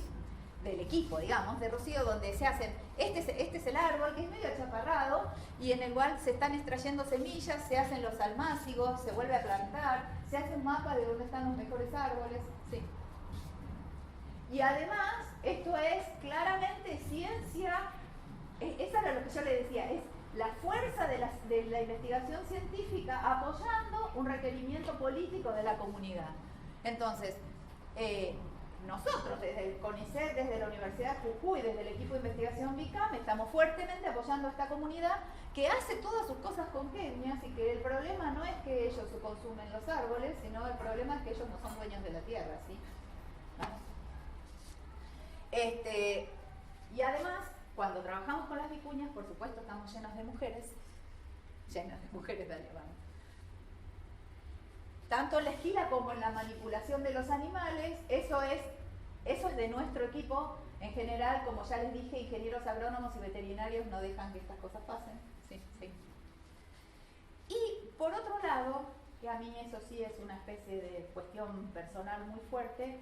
del equipo, digamos, de Rocío, donde se hacen, este es el árbol, que es medio achaparrado, y en el cual se están extrayendo semillas, se hacen los almácigos, se vuelve a plantar, se hace un mapa de dónde están los mejores árboles, sí. Y además, esto es claramente ciencia, eso era lo que yo le decía, es la fuerza de la investigación científica apoyando un requerimiento político de la comunidad. Entonces, nosotros desde el CONICET, desde la Universidad de Jujuy, desde el equipo de investigación BICAM, estamos fuertemente apoyando a esta comunidad que hace todas sus cosas con quechas, y que el problema no es que ellos consumen los árboles, sino el problema es que ellos no son dueños de la tierra, ¿sí? Y además, cuando trabajamos con las vicuñas, por supuesto estamos llenos de mujeres de Alabama. Tanto en la esquila como en la manipulación de los animales, eso es de nuestro equipo. En general, como ya les dije, ingenieros agrónomos y veterinarios no dejan que estas cosas pasen. Sí, sí. Y por otro lado, que a mí eso sí es una especie de cuestión personal muy fuerte,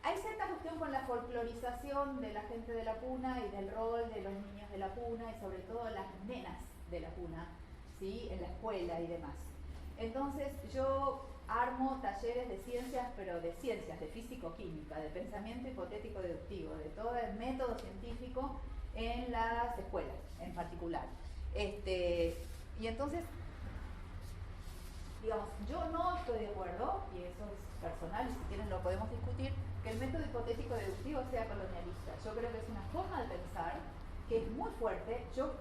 hay cierta cuestión con la folclorización de la gente de la puna y del rol de los niños de la puna y sobre todo las nenas de la puna, ¿sí? En la escuela y demás. Entonces yo armo talleres de ciencias, pero de ciencias, de físico-química, de pensamiento hipotético-deductivo, de todo el método científico en las escuelas en particular. Y entonces, digamos, yo no estoy de acuerdo, y eso es personal, y si quieren lo podemos discutir, que el método hipotético-deductivo sea colonialista. Yo creo que es una forma de pensar que es muy fuerte. Yo,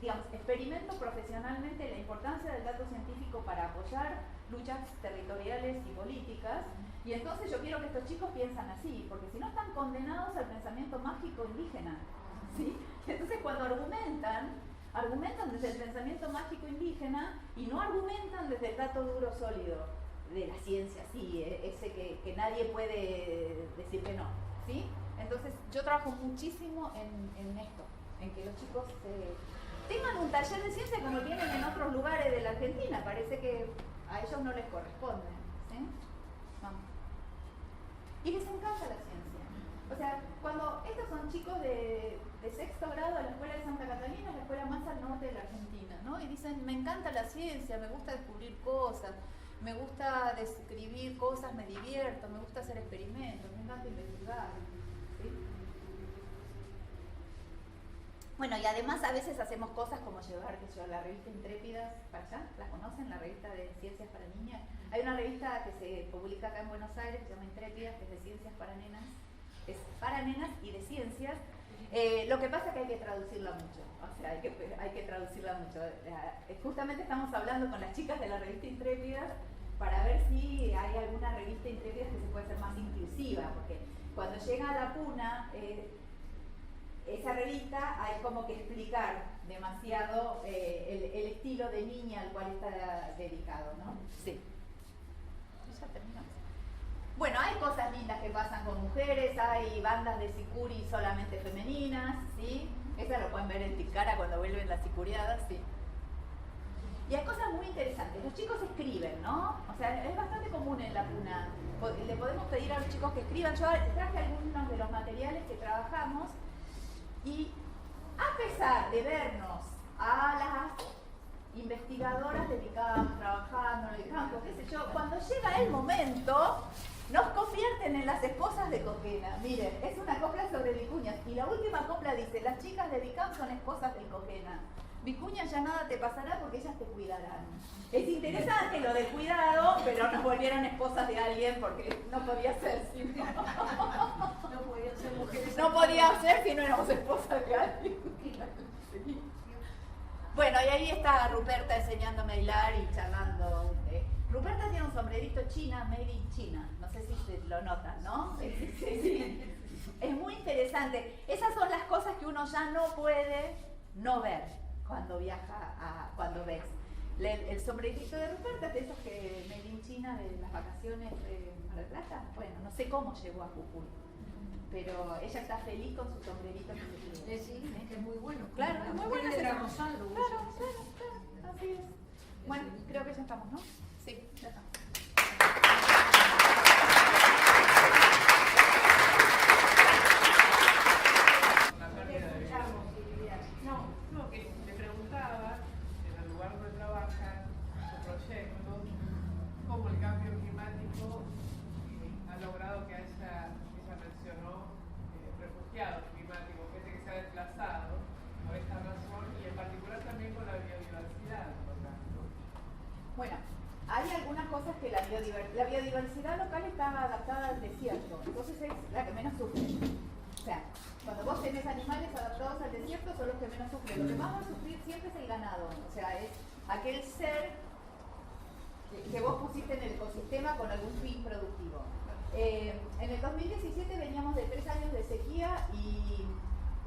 digamos, experimento profesionalmente la importancia del dato científico para apoyar luchas territoriales y políticas, y entonces yo quiero que estos chicos piensen así, porque si no están condenados al pensamiento mágico indígena, ¿sí? Entonces cuando argumentan desde el pensamiento mágico indígena y no argumentan desde el dato duro sólido de la ciencia, sí, ese que nadie puede decir que no, ¿sí? Entonces yo trabajo muchísimo en esto, en que los chicos tengan un taller de ciencia como tienen en otros lugares de la Argentina. Parece que a ellos no les corresponde, ¿sí? Vamos. Y les encanta la ciencia. O sea, cuando estos son chicos de sexto grado de la Escuela de Santa Catalina, la escuela más al norte de la Argentina, ¿no? Y dicen, me encanta la ciencia, me gusta descubrir cosas, me gusta describir cosas, me divierto, me gusta hacer experimentos, me encanta investigar, ¿sí? Bueno, y además a veces hacemos cosas como llevar, qué sé yo, la revista Intrépidas para allá. ¿La conocen? La revista de ciencias para niñas. Hay una revista que se publica acá en Buenos Aires que se llama Intrépidas, que es de ciencias para nenas. Es para nenas y de ciencias. Lo que pasa es que hay que traducirla mucho. O sea, hay que traducirla mucho. Justamente estamos hablando con las chicas de la revista Intrépidas para ver si hay alguna revista Intrépidas que se puede hacer más inclusiva, porque cuando llega a la puna, esa revista hay como que explicar demasiado el estilo de niña al cual está dedicado, ¿no? Sí. Ya terminamos. Bueno, hay cosas lindas que pasan con mujeres, hay bandas de sicuri solamente femeninas, ¿sí? Eso lo pueden ver en Tilcara cuando vuelven las sicuriadas, sí. Y hay cosas muy interesantes. Los chicos escriben, ¿no? O sea, es bastante común en la puna. Le podemos pedir a los chicos que escriban. Yo traje algunos de los materiales que trabajamos. Y a pesar de vernos a las investigadoras dedicadas, trabajando en el campo, qué sé yo, cuando llega el momento, nos convierten en las esposas de Cojena. Miren, es una copla sobre vicuñas. Y la última copla dice, las chicas de Bicam son esposas del Cojena. Vicuña ya nada te pasará porque ellas te cuidarán. Es interesante lo del cuidado, pero nos volvieron esposas de alguien porque no podía ser si no. No podían ser mujeres. No podía ser si no éramos esposas de alguien. Bueno, y ahí está Ruperta enseñándome a hilar y charlando. Ruperta tiene un sombrerito china, made in China. No sé si se lo notan, ¿no? Sí. Es muy interesante. Esas son las cosas que uno ya no puede no ver cuando viaja, cuando ves. El sombrerito de Ruperta es de esos que made in China de las vacaciones de Mar del Plata. Bueno, no sé cómo llegó a Jujuy, pero ella está feliz con su sombrerito que se lleva. Sí, es que es muy bueno. Claro, es muy bueno. Claro, así es. Bueno, creo que ya estamos, ¿no? Sí, ya estamos. No, que me preguntaba, en el lugar donde trabaja, su proyecto, cómo el cambio climático ha logrado que haya, ella mencionó, refugiados climáticos, gente que se ha desplazado por esta razón, y en particular también con la biodiversidad local, ¿no? Bueno, hay algunas cosas que la biodiversidad local está adaptada al desierto, entonces es la que menos sufre. O sea, cuando vos tenés animales adaptados al desierto son los que menos sufren. Lo que más va a sufrir siempre es el ganado, o sea, es aquel ser que vos pusiste en el ecosistema con algún fin productivo. En el 2017 veníamos de 3 años de sequía y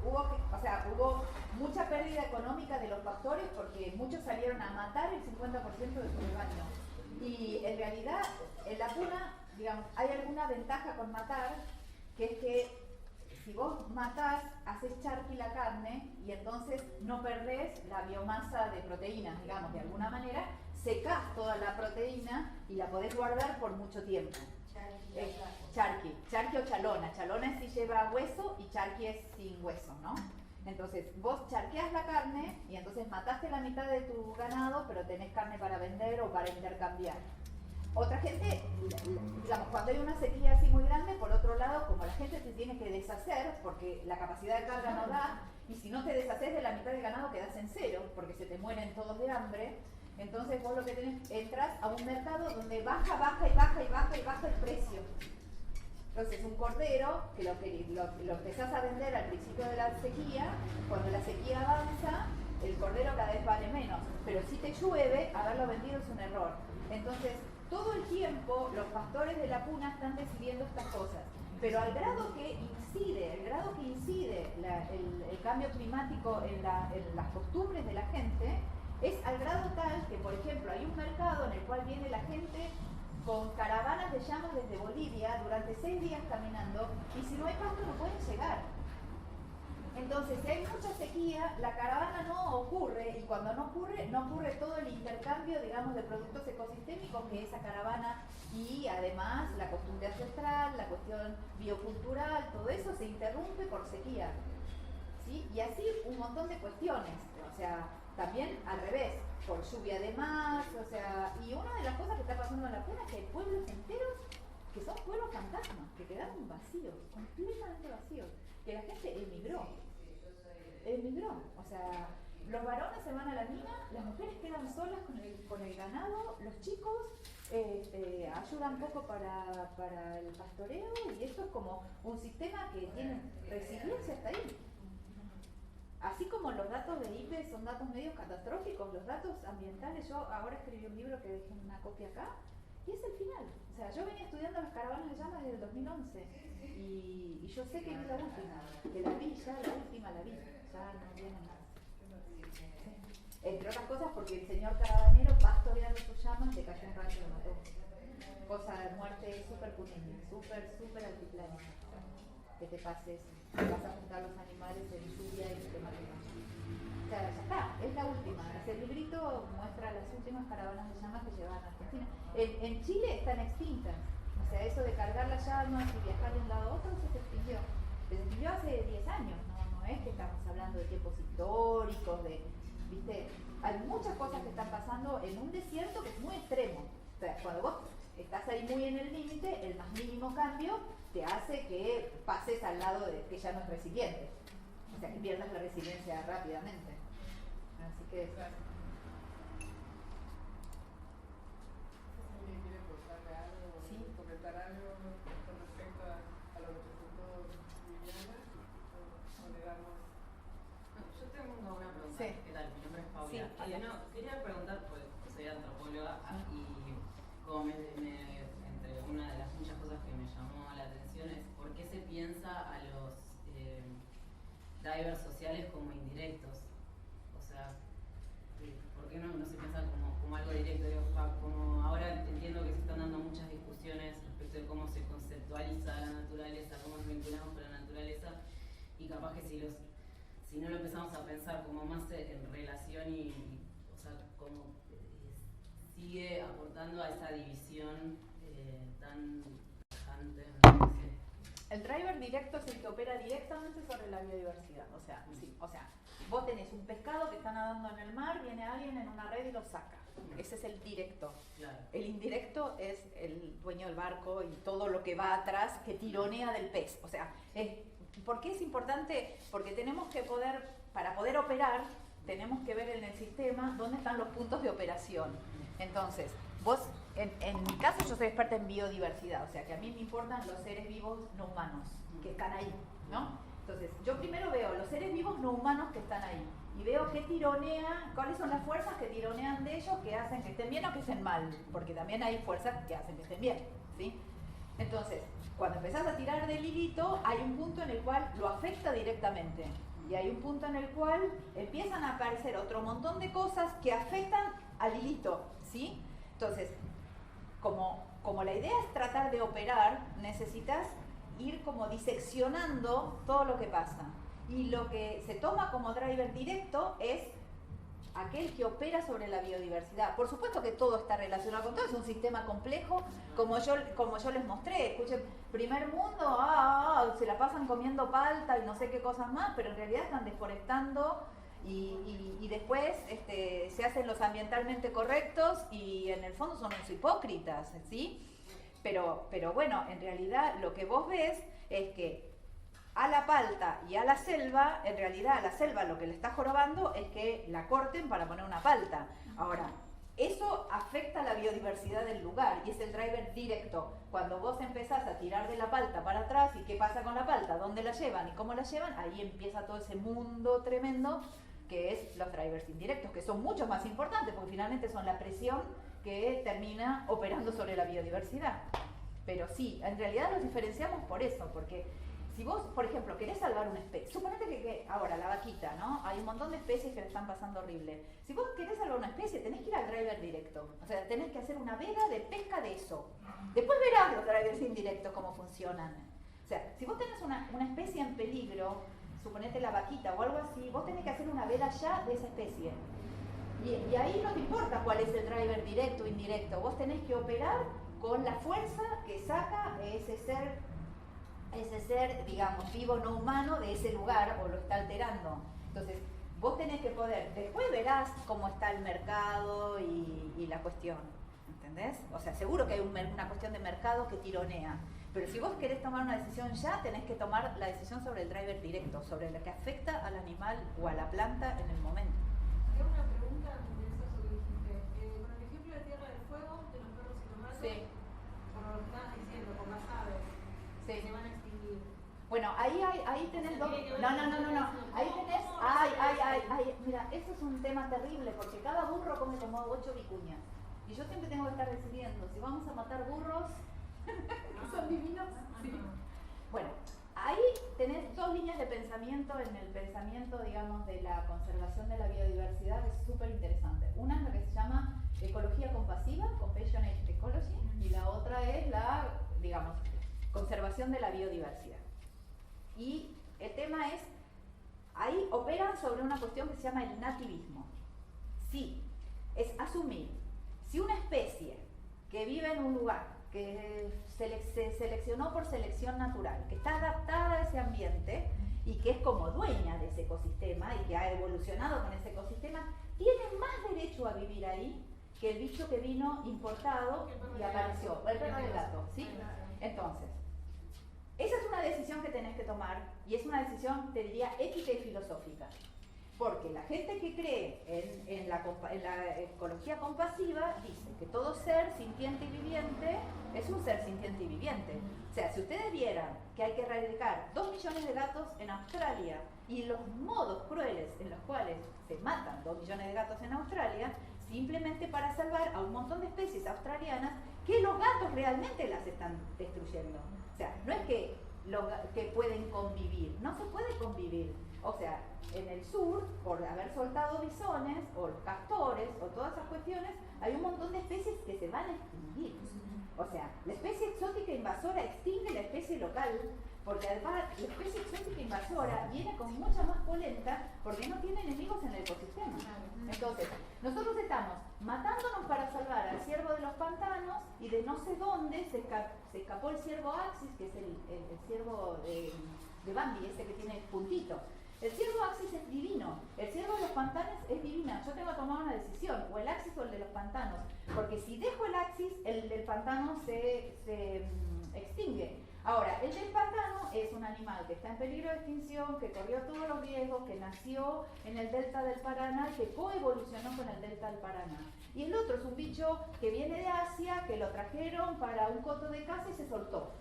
hubo mucha pérdida económica de los pastores porque muchos salieron a matar el 50% de su rebaño. Y en realidad, en la puna, digamos, hay alguna ventaja con matar, que es que si vos matás, haces charqui la carne y entonces no perdés la biomasa de proteínas, digamos, de alguna manera, secás toda la proteína y la podés guardar por mucho tiempo. Charqui o chalona. Chalona es si lleva hueso y charqui es sin hueso, ¿no? Entonces, vos charqueás la carne y entonces mataste la mitad de tu ganado, pero tenés carne para vender o para intercambiar. Otra gente, digamos, cuando hay una sequía así muy grande, por otro lado, como la gente se tiene que deshacer, porque la capacidad de carga no da, y si no te deshaces de la mitad del ganado quedás en cero, porque se te mueren todos de hambre, entonces vos lo que tenés, entras a un mercado donde baja el precio. Entonces un cordero, que lo empezás a vender al principio de la sequía, cuando la sequía avanza, el cordero cada vez vale menos, pero si te llueve, haberlo vendido es un error. Entonces, todo el tiempo los pastores de la puna están decidiendo estas cosas, pero al grado que incide el cambio climático en las costumbres de la gente, es al grado tal que, por ejemplo, hay un mercado en el cual viene la gente con caravanas de llamas desde Bolivia durante 6 días caminando, y si no hay pasto no pueden llegar. Entonces, si hay mucha sequía, la caravana no ocurre, y cuando no ocurre todo el intercambio, digamos, de productos ecosistémicos que esa caravana, y además la costumbre ancestral, la cuestión biocultural, todo eso se interrumpe por sequía, ¿sí? Y así un montón de cuestiones, o sea, también al revés, por lluvia de más, o sea, y una de las cosas que está pasando en la puna es que hay pueblos enteros que son pueblos fantasmas, que quedaron vacíos, completamente vacíos, que la gente emigró, o sea, los varones se van a la mina, las mujeres quedan solas con el ganado, los chicos ayudan un poco para el pastoreo, y esto es como un sistema que tiene resiliencia hasta ahí. Así como los datos de IPBES son datos medios catastróficos, los datos ambientales, yo ahora escribí un libro que dejé una copia acá, y es el final. O sea, yo venía estudiando las caravanas de llamas desde el 2011, y yo sé que es la última, que la vi, ya la última la vi, ya no viene más. Sí. Entre otras cosas porque el señor caravanero, pastoreando sus llamas, le cayó un rayo y lo mató. Cosa de muerte súper punible, súper altiplánica. Que te pases, vas a juntar los animales en lluvia y te maten. O sea, ya está, es la última. Ese librito muestra las últimas caravanas de llamas que llevaban a Argentina. En Chile están extintas. O sea, eso de cargar las llamas y viajar de un lado a otro se extinguió. Se extinguió hace 10 años, no es que estamos hablando de tiempos históricos, ¿viste? Hay muchas cosas que están pasando en un desierto que es muy extremo. O sea, cuando vos estás ahí muy en el límite, el más mínimo cambio te hace que pases al lado de que ya no es resiliente. O sea, que pierdas la resiliencia rápidamente. Así que... ¿Alguien quiere contarle algo, sí, comentar algo con respecto a lo que presentó Viviana? ¿O le damos? Yo tengo una pregunta. Sí. ¿Qué tal? Mi nombre es Paula. Sí, no, quería preguntar, pues soy antropóloga y como entre una de las muchas cosas que me llamó la atención es por qué se piensa a los drivers sociales como indirectos. O sea, ¿por qué no se piensa como algo directo? Como ahora entiendo que se están dando muchas discusiones respecto de cómo se conceptualiza la naturaleza, cómo nos vinculamos con la naturaleza, y capaz que si no lo empezamos a pensar como más en relación o sea, como sigue aportando a esa división tan tajante, no sé. El driver directo es el que opera directamente sobre la biodiversidad. O sea, sí, o sea, vos tenés un pescado que está nadando en el mar, viene alguien en una red y lo saca. Ese es el directo. Claro. El indirecto es el dueño del barco y todo lo que va atrás que tironea del pez. O sea, ¿por qué es importante? Porque tenemos que para poder operar, tenemos que ver en el sistema dónde están los puntos de operación. Entonces, vos, en mi caso yo soy experta en biodiversidad, o sea que a mí me importan los seres vivos no humanos que están ahí, ¿no? Entonces, yo primero veo los seres vivos no humanos que están ahí y veo qué tironea, cuáles son las fuerzas que tironean de ellos que hacen que estén bien o que estén mal, porque también hay fuerzas que hacen que estén bien, ¿sí? Entonces, cuando empezás a tirar del hilito, hay un punto en el cual lo afecta directamente. Y hay un punto en el cual empiezan a aparecer otro montón de cosas que afectan al hilito, ¿sí? Entonces, como la idea es tratar de operar, necesitas ir como diseccionando todo lo que pasa. Y lo que se toma como driver directo es aquel que opera sobre la biodiversidad. Por supuesto que todo está relacionado con todo, es un sistema complejo, como yo les mostré. Escuchen, primer mundo, se la pasan comiendo palta y no sé qué cosas más, pero en realidad están deforestando y después se hacen los ambientalmente correctos y en el fondo son unos hipócritas, ¿sí? Pero bueno, en realidad lo que vos ves es que a la palta y a la selva, en realidad a la selva lo que le está jorobando es que la corten para poner una palta. Ahora, eso afecta a la biodiversidad del lugar y es el driver directo. Cuando vos empezás a tirar de la palta para atrás y qué pasa con la palta, dónde la llevan y cómo la llevan, ahí empieza todo ese mundo tremendo que es los drivers indirectos, que son mucho más importantes porque finalmente son la presión que termina operando sobre la biodiversidad. Pero sí, en realidad los diferenciamos por eso, porque si vos, por ejemplo, querés salvar una especie, suponete que ahora la vaquita, ¿no? Hay un montón de especies que le están pasando horrible. Si vos querés salvar una especie, tenés que ir al driver directo. O sea, tenés que hacer una veda de pesca de eso. Después verás los drivers indirectos cómo funcionan. O sea, si vos tenés una especie en peligro, suponete la vaquita o algo así, vos tenés que hacer una veda ya de esa especie. Y ahí no te importa cuál es el driver directo o indirecto. Vos tenés que operar con la fuerza que saca ese ser, digamos, vivo no humano de ese lugar o lo está alterando. Entonces, vos tenés que poder, después verás cómo está el mercado y la cuestión, ¿entendés? O sea, seguro que hay una cuestión de mercado que tironea, pero si vos querés tomar una decisión ya, tenés que tomar la decisión sobre el driver directo, sobre lo que afecta al animal o a la planta en el momento. Tengo una pregunta, me interesa eso que dijiste. Con el ejemplo de Tierra del Fuego, de los perros y los gatos, Sí. por lo que estabas diciendo, por las aves, Sí. se van a extinguir. Bueno, ahí tenés dos. No. Ahí tenés. Mira, eso es un tema terrible porque cada burro come como 8 vicuñas. Y yo siempre tengo que estar decidiendo si vamos a matar burros, que son divinos. Sí. Bueno, ahí tenés dos líneas de pensamiento en el pensamiento, digamos, de la conservación de la biodiversidad, que es súper interesante. Una es la que se llama ecología compasiva, compassionate ecology, y la otra es la, digamos, conservación de la biodiversidad. Y el tema es, ahí operan sobre una cuestión que se llama el nativismo. Sí, es asumir, si una especie que vive en un lugar, que se seleccionó por selección natural, que está adaptada a ese ambiente y que es como dueña de ese ecosistema y que ha evolucionado con ese ecosistema, tiene más derecho a vivir ahí que el bicho que vino importado y apareció, el perro del gato, ¿sí? Entonces, esa es una decisión que tenés que tomar y es una decisión, te diría, ética y filosófica. Porque la gente que cree en la ecología compasiva dice que todo ser sintiente y viviente es un ser sintiente y viviente. O sea, si ustedes vieran que hay que erradicar 2 millones de gatos en Australia y los modos crueles en los cuales se matan 2 millones de gatos en Australia, simplemente para salvar a un montón de especies australianas que los gatos realmente las están destruyendo. O sea, no es que pueden convivir, no se puede convivir. O sea, en el sur, por haber soltado bisones, o los castores, o todas esas cuestiones, hay un montón de especies que se van a extinguir. O sea, la especie exótica invasora extingue la especie local, porque además la especie exótica invasora viene con mucha más polenta porque no tiene enemigos en el ecosistema. Entonces, nosotros estamos matándonos para salvar al ciervo de los pantanos y de no sé dónde se escapó el ciervo Axis, que es el ciervo de Bambi, ese que tiene puntito. El ciervo Axis es divino, el ciervo de los pantanos es divina. Yo tengo que tomar una decisión, o el Axis o el de los pantanos, porque si dejo el Axis, el del pantano se extingue. Ahora, el del pantano es un animal que está en peligro de extinción, que corrió todos los riesgos, que nació en el delta del Paraná y que coevolucionó con el delta del Paraná. Y el otro es un bicho que viene de Asia, que lo trajeron para un coto de caza y se soltó.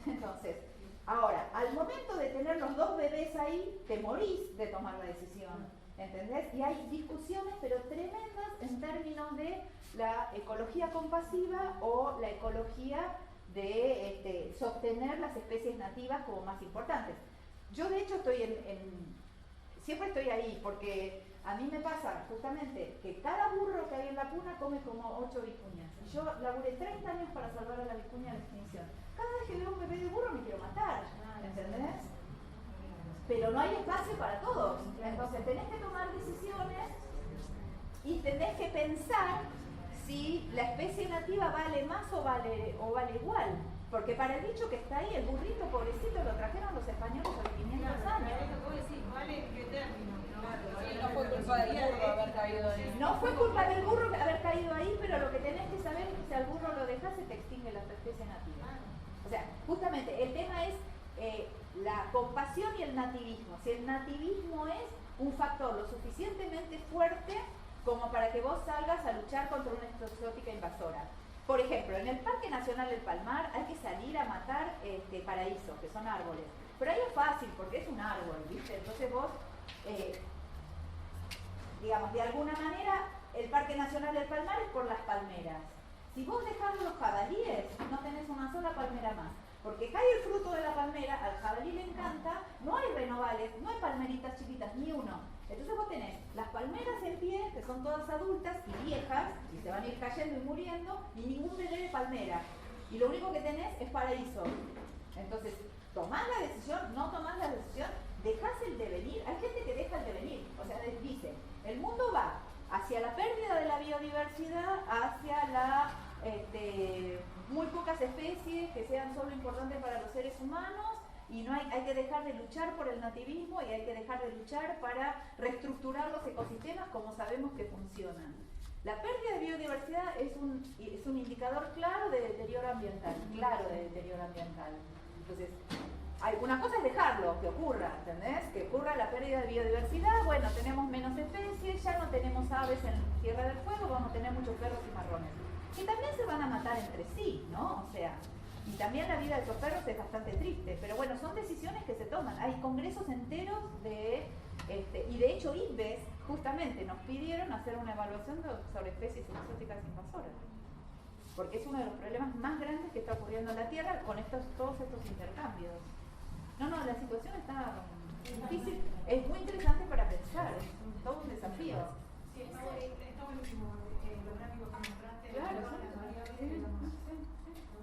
Entonces, ahora, al momento de tener los 2 bebés ahí, te morís de tomar la decisión, ¿entendés? Y hay discusiones, pero tremendas, en términos de la ecología compasiva o la ecología de sostener las especies nativas como más importantes. Yo, de hecho, siempre estoy ahí, porque a mí me pasa justamente que cada burro que hay en la puna come como 8 vicuñas. Y yo laburé 30 años para salvar a la vicuña de la extinción. Cada vez que veo un bebé de burro me quiero matar, ¿entendés? Pero no hay espacio para todos. Entonces tenés que tomar decisiones y tenés que pensar si la especie nativa vale más o vale igual. Porque para el bicho que está ahí, el burrito pobrecito, lo trajeron los españoles hace 500 años. ¿Vale en qué término? No fue culpa del burro haber caído ahí. No fue culpa del burro haber caído ahí, pero lo que tenés que saber es que si al burro lo dejas, se te extingue la especie nativa. O sea, justamente el tema es la compasión y el nativismo. Si el nativismo es un factor lo suficientemente fuerte como para que vos salgas a luchar contra una exótica invasora. Por ejemplo, en el Parque Nacional del Palmar hay que salir a matar paraísos, que son árboles. Pero ahí es fácil, porque es un árbol, ¿viste? Entonces vos, digamos, de alguna manera, el Parque Nacional del Palmar es por las palmeras. Si vos dejás los jabalíes, no tenés una sola palmera más. Porque cae el fruto de la palmera, al jabalí le encanta, no hay renovales, no hay palmeritas chiquitas, ni uno. Entonces vos tenés las palmeras en pie, que son todas adultas y viejas, y se van a ir cayendo y muriendo, y ningún bebé de palmera. Y lo único que tenés es paraíso. Entonces, tomás la decisión, no tomás la decisión, dejás el devenir. Hay gente que deja el devenir. O sea, dice, el mundo va hacia la pérdida de la biodiversidad, hacia la muy pocas especies que sean solo importantes para los seres humanos, y hay que dejar de luchar por el nativismo y hay que dejar de luchar para reestructurar los ecosistemas como sabemos que funcionan. La pérdida de biodiversidad es un indicador claro de deterioro ambiental, Entonces, una cosa es dejarlo, que ocurra, ¿entendés? Que ocurra la pérdida de biodiversidad, bueno, tenemos menos especies, ya no tenemos aves en Tierra del Fuego, vamos a tener muchos perros y marrones. Que también se van a matar entre sí, ¿no? O sea, y también la vida de esos perros es bastante triste, pero bueno, son decisiones que se toman. Hay congresos enteros y de hecho INVES justamente nos pidieron hacer una evaluación sobre especies exóticas invasoras, porque es uno de los problemas más grandes que está ocurriendo en la Tierra con todos estos intercambios. No, la situación está difícil, es muy interesante para pensar, es todo un desafío. Sí, está buenísimo los gráficos que mostraste. Claro, las variables, está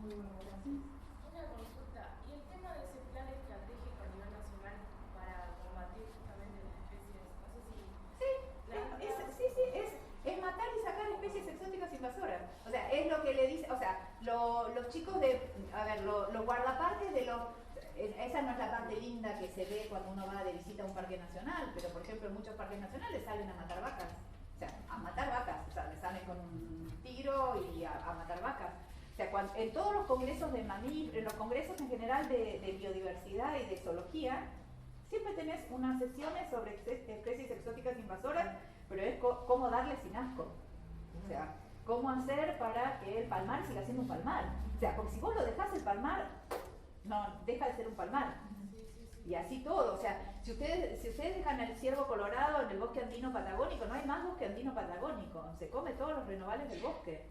muy bueno. Una consulta, ¿y el tema de ese plan estratégico a nivel nacional para combatir justamente las especies? No sé si... Es matar y sacar especies exóticas invasoras. O sea, es lo que le dice, o sea, los chicos los guardaparques de los... Esa no es la parte linda que se ve cuando uno va de visita a un parque nacional, pero por ejemplo en muchos parques nacionales salen a matar vacas. O sea, a matar vacas, o sea, le salen con un tiro y a matar vacas. O sea, en todos los congresos de mamíferos, en los congresos en general de biodiversidad y de zoología, siempre tenés unas sesiones sobre especies exóticas invasoras, pero es cómo darle sin asco. O sea, cómo hacer para que el palmar siga siendo un palmar. O sea, porque si vos lo dejás el palmar, no, deja de ser un palmar. Y así todo, o sea, si ustedes dejan el ciervo colorado en el bosque andino patagónico, no hay más bosque andino patagónico, se come todos los renovales del bosque,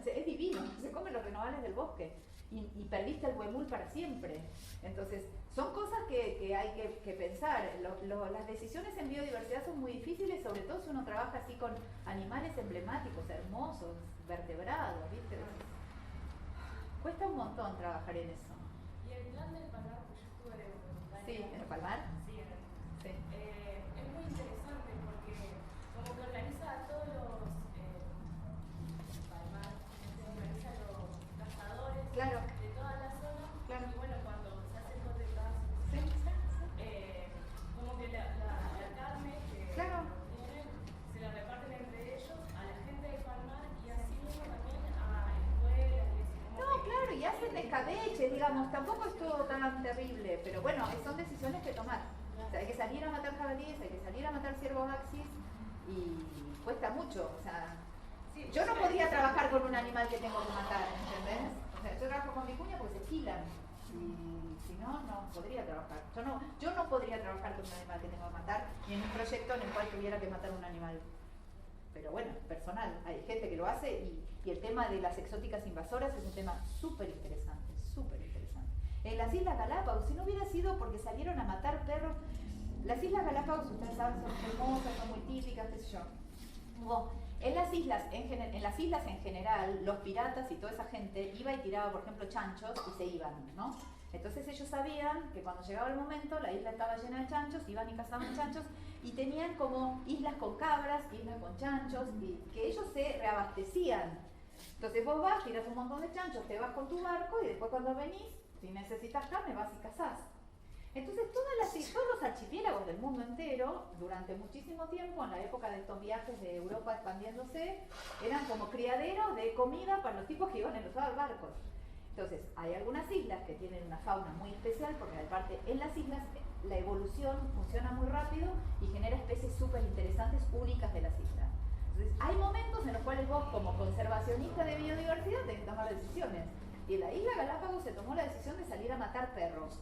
es divino, se come los renovales del bosque y perdiste el huemul para siempre. Entonces, son cosas que hay que pensar. Las decisiones en biodiversidad son muy difíciles, sobre todo si uno trabaja así con animales emblemáticos, hermosos, vertebrados, ¿viste? Cuesta un montón trabajar en eso. Y el plan del Palmar, pues yo estuve de voluntaria. Sí, ¿en el Palmar? Sí, en el Sí. es muy interesante porque como que organiza a todos los Palmar, se organiza a los cazadores Claro. de toda la zona. Claro. Y bueno, cuando se hacen cotetas, Sí, como que la carne que Claro. tienen se la reparten entre ellos a la gente del Palmar y así mismo también a escuelas y eso. Como No, que- claro, y hacen escabeche, digamos, tampoco es todo tan terrible, pero bueno, son decisiones que tomar. O sea, hay que salir a matar jabalíes, hay que salir a matar ciervos axis y cuesta mucho. O sea, Sí, yo no sí, podría sí. trabajar con un animal que tengo que matar, ¿entendés? O sea, yo trabajo con vicuña porque se esquilan. Y si no, no podría trabajar. Yo no podría trabajar con un animal que tengo que matar, ni en un proyecto en el cual tuviera que matar un animal. Pero bueno, personal, hay gente que lo hace y el tema de las exóticas invasoras es un tema súper interesante, súper interesante. En las Islas Galápagos, si no hubiera sido porque salieron a matar perros, las Islas Galápagos, ustedes saben, son hermosas, son muy típicas, qué sé yo. Bueno, en las islas en general, los piratas y toda esa gente iba y tiraba, por ejemplo, chanchos y se iban, ¿no? Entonces ellos sabían que cuando llegaba el momento, la isla estaba llena de chanchos, iban y cazaban chanchos y tenían como islas con cabras, islas con chanchos, y que ellos se reabastecían. Entonces vos vas, tiras un montón de chanchos, te vas con tu barco y después cuando venís, si necesitas carne, vas y cazás. Entonces todos los archipiélagos del mundo entero, durante muchísimo tiempo, en la época de estos viajes de Europa expandiéndose, eran como criaderos de comida para los tipos que iban en los barcos. Entonces, hay algunas islas que tienen una fauna muy especial, porque aparte en las islas la evolución funciona muy rápido y genera especies súper interesantes, únicas de las islas. Entonces, hay momentos en los cuales vos, como conservacionista de biodiversidad, tenés que tomar decisiones. Y en la isla Galápagos se tomó la decisión de salir a matar perros.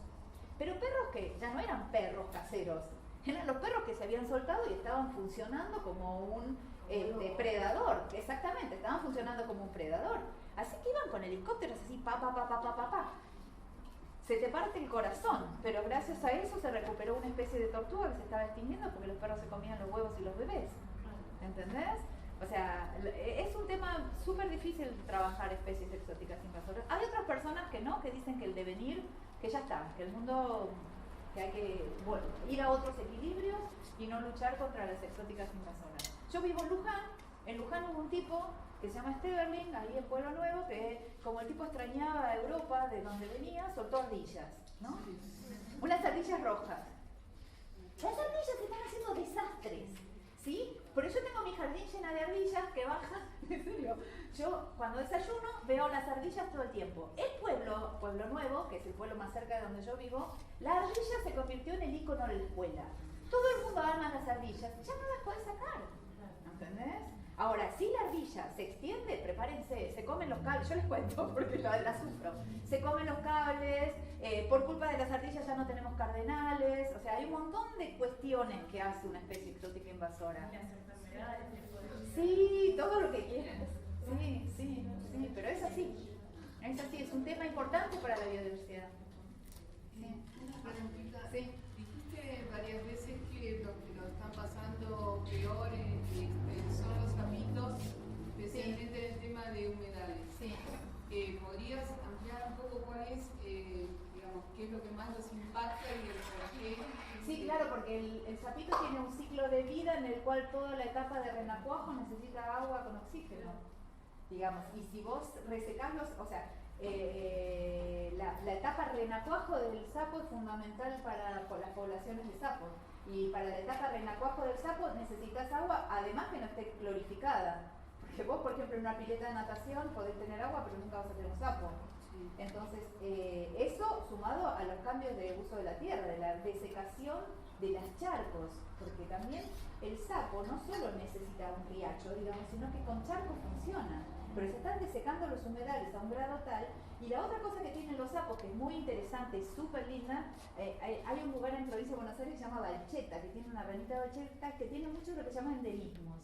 Pero perros que ya no eran perros caseros, eran los perros que se habían soltado y estaban funcionando como un predador. Exactamente, estaban funcionando como un predador. Así que iban con helicópteros así, pa. Se te parte el corazón, pero gracias a eso se recuperó una especie de tortuga que se estaba extinguiendo porque los perros se comían los huevos y los bebés. ¿Entendés? O sea, es un tema súper difícil trabajar especies exóticas invasoras. Hay otras personas que no, que dicen que el devenir, que ya está, que el mundo, que hay que ir a otros equilibrios y no luchar contra las exóticas invasoras. Yo vivo en Luján hubo un tipo que se llama Steverling, ahí en Pueblo Nuevo, que como el tipo extrañaba a Europa, de donde venía, soltó ardillas, ¿no? Unas ardillas rojas. Las ardillas están haciendo desastres, ¿sí? Por eso tengo mi jardín llena de ardillas que bajan, en serio. Yo cuando desayuno veo las ardillas todo el tiempo. El Pueblo Nuevo, que es el pueblo más cerca de donde yo vivo, la ardilla se convirtió en el ícono de la escuela. Todo el mundo ama las ardillas, ya no las puedes sacar, ¿entendés? Ahora, si la ardilla se extiende, prepárense, se comen los cables, yo les cuento porque la sufro, se comen los cables, por culpa de las ardillas ya no tenemos cardenales, o sea, hay un montón de cuestiones que hace una especie exótica invasora. Las enfermedades que pueden- Sí, todo lo que quieras, sí, pero es así, es un tema importante para la biodiversidad. Sí. Una preguntita. Sí. Dijiste varias veces que lo que lo están pasando peor son los sapitos, especialmente en el tema de humedales. Sí. ¿Podrías ampliar un poco cuál es, digamos, qué es lo que más los impacta y el por qué? Sí, claro, porque el sapito tiene un ciclo de vida en el cual toda la etapa de renacuajo necesita agua con oxígeno, digamos, y si vos resecás o sea, la etapa renacuajo del sapo es fundamental para las poblaciones de sapos, y para la etapa renacuajo del sapo necesitas agua, además que no esté clorificada, porque vos, por ejemplo, en una pileta de natación podés tener agua, pero nunca vas a tener un sapo. Entonces, eso sumado a los cambios de uso de la tierra, de la desecación de los charcos, porque también el sapo no solo necesita un riacho, digamos, sino que con charcos funciona. pero se están desecando los humedales a un grado tal. Y la otra cosa que tienen los sapos, que es muy interesante y súper linda, hay un lugar en provincia de Buenos Aires que se llama Balcheta, que tiene una ranita de Balcheta, que tiene mucho de lo que se llama endemismos.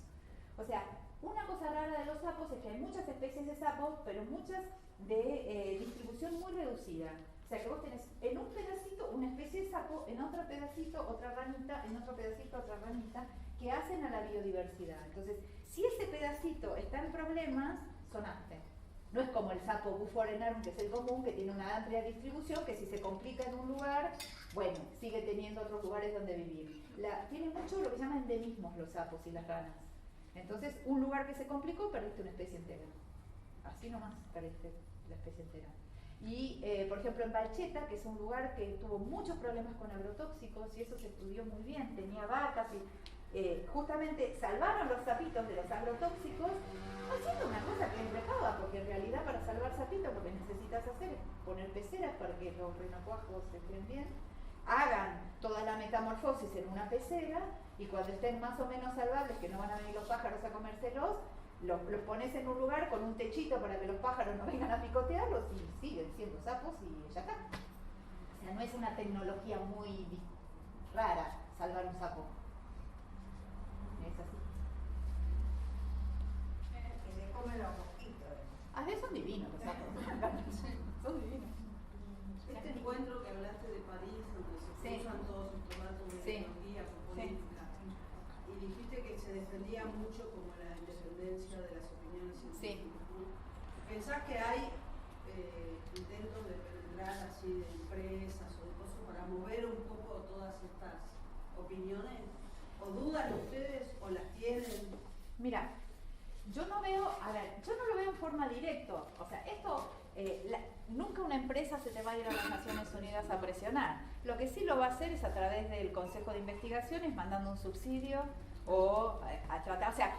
O sea, una cosa rara de los sapos es que hay muchas especies de sapos, pero muchas de distribución muy reducida. O sea, que vos tenés en un pedacito una especie de sapo, en otro pedacito otra ranita, en otro pedacito otra ranita, que hacen a la biodiversidad. Entonces, si ese pedacito está en problemas, sonaste. No es como el sapo Buforenarum, que es el común, que tiene una amplia distribución, que si se complica en un lugar, bueno, sigue teniendo otros lugares donde vivir. Tiene mucho lo que se llama endemismos los sapos y las ranas. Entonces, un lugar que se complicó, perdiste una especie entera. Así nomás perdiste la especie entera. Y, por ejemplo, en Balcheta, que es un lugar que tuvo muchos problemas con agrotóxicos, y eso se estudió muy bien, tenía vacas y justamente salvaron los sapitos de los agrotóxicos, haciendo una cosa que es recauda, porque en realidad para salvar sapitos lo que necesitas hacer es poner peceras para que los renacuajos estén bien, hagan toda la metamorfosis en una pecera, y cuando estén más o menos salvables, que no van a venir los pájaros a comérselos, los pones en un lugar con un techito para que los pájaros no vengan a picotearlos y siguen siendo sapos y ya está. O sea, no es una tecnología muy rara salvar un sapo. Es así. Que se comen los mosquitos. Ah, son divinos los sapos. Son divinos. Este encuentro que hablaste de París, donde se cruzan todos estos datos de tecnología con política, y dijiste que se defendía mucho como la independencia de las opiniones científicas. ¿Pensás que hay intentos de penetrar así de empresas o de cosas para mover un poco todas estas opiniones? ¿O dudan ustedes o las tienen? Mira, yo no lo veo en forma directa. O sea, esto, nunca una empresa se te va a ir a las Naciones Unidas a presionar. Lo que sí lo va a hacer es a través del Consejo de Investigaciones, mandando un subsidio o a tratar, o sea,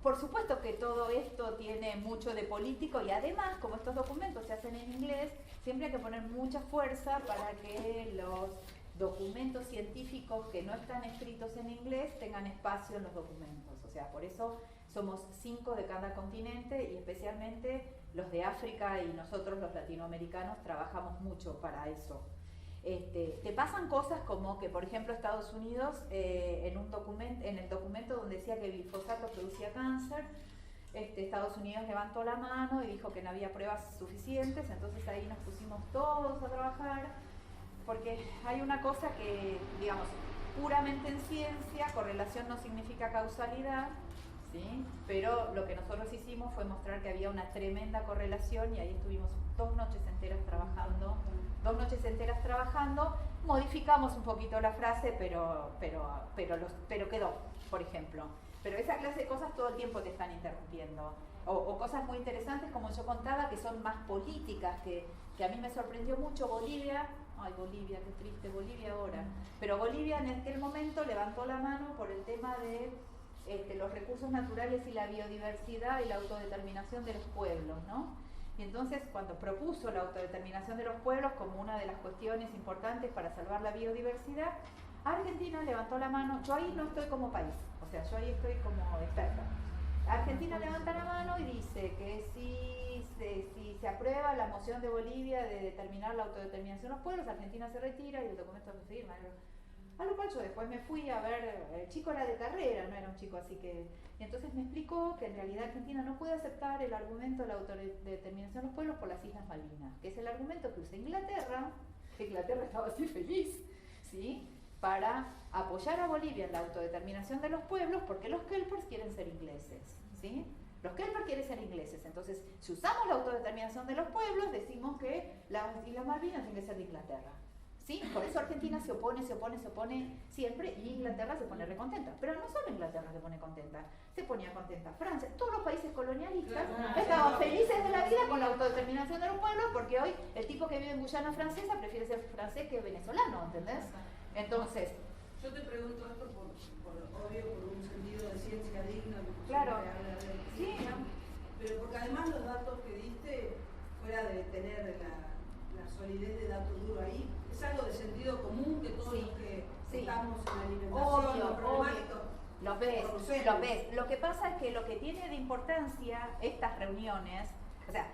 por supuesto que todo esto tiene mucho de político y además, como estos documentos se hacen en inglés, siempre hay que poner mucha fuerza para que los documentos científicos que no están escritos en inglés tengan espacio en los documentos. O sea, por eso somos 5 de cada continente y especialmente los de África y nosotros los latinoamericanos trabajamos mucho para eso. Te pasan cosas como que, por ejemplo, Estados Unidos, en el documento donde decía que el glifosato producía cáncer, Estados Unidos levantó la mano y dijo que no había pruebas suficientes, entonces ahí nos pusimos todos a trabajar, porque hay una cosa que, digamos, puramente en ciencia, correlación no significa causalidad, ¿sí? Pero lo que nosotros hicimos fue mostrar que había una tremenda correlación y ahí estuvimos 2 noches enteras trabajando, modificamos un poquito la frase, pero quedó, por ejemplo. Pero esa clase de cosas todo el tiempo te están interrumpiendo. O cosas muy interesantes, como yo contaba, que son más políticas, que a mí me sorprendió mucho. Bolivia, qué triste, Bolivia ahora. Pero Bolivia en aquel momento levantó la mano por el tema de los recursos naturales y la biodiversidad y la autodeterminación de los pueblos, ¿no? Y entonces, cuando propuso la autodeterminación de los pueblos como una de las cuestiones importantes para salvar la biodiversidad, Argentina levantó la mano. Yo ahí no estoy como país, o sea, yo ahí estoy como experta. Argentina levanta la mano y dice que si se aprueba la moción de Bolivia de determinar la autodeterminación de los pueblos, Argentina se retira y el documento se firma. A lo cual yo después me fui a ver, el chico era de carrera, no era un chico así que... Y entonces me explicó que en realidad Argentina no puede aceptar el argumento de la autodeterminación de los pueblos por las Islas Malvinas, que es el argumento que usa Inglaterra, que Inglaterra estaba así feliz, ¿sí? Para apoyar a Bolivia en la autodeterminación de los pueblos, porque los kelpers quieren ser ingleses, ¿sí? Los kelpers quieren ser ingleses, entonces si usamos la autodeterminación de los pueblos, decimos que las Islas Malvinas tienen que ser de Inglaterra. ¿Sí? Por eso Argentina se opone siempre y Inglaterra se pone recontenta. Pero no solo Inglaterra se pone contenta, se ponía contenta Francia. Todos los países colonialistas estaban felices de la vida con la autodeterminación de los pueblos, porque hoy el tipo que vive en Guyana francesa prefiere ser francés que venezolano, ¿entendés? Entonces... Yo te pregunto esto por un sentido de ciencia digna, que claro, habla de sí, pero porque además los datos que diste, fuera de tener la solidez de datos duros ahí, es algo de sentido común que todos los que estamos en la alimentación, obvio, lo ves. lo ves. Lo que pasa es que lo que tiene de importancia estas reuniones, o sea,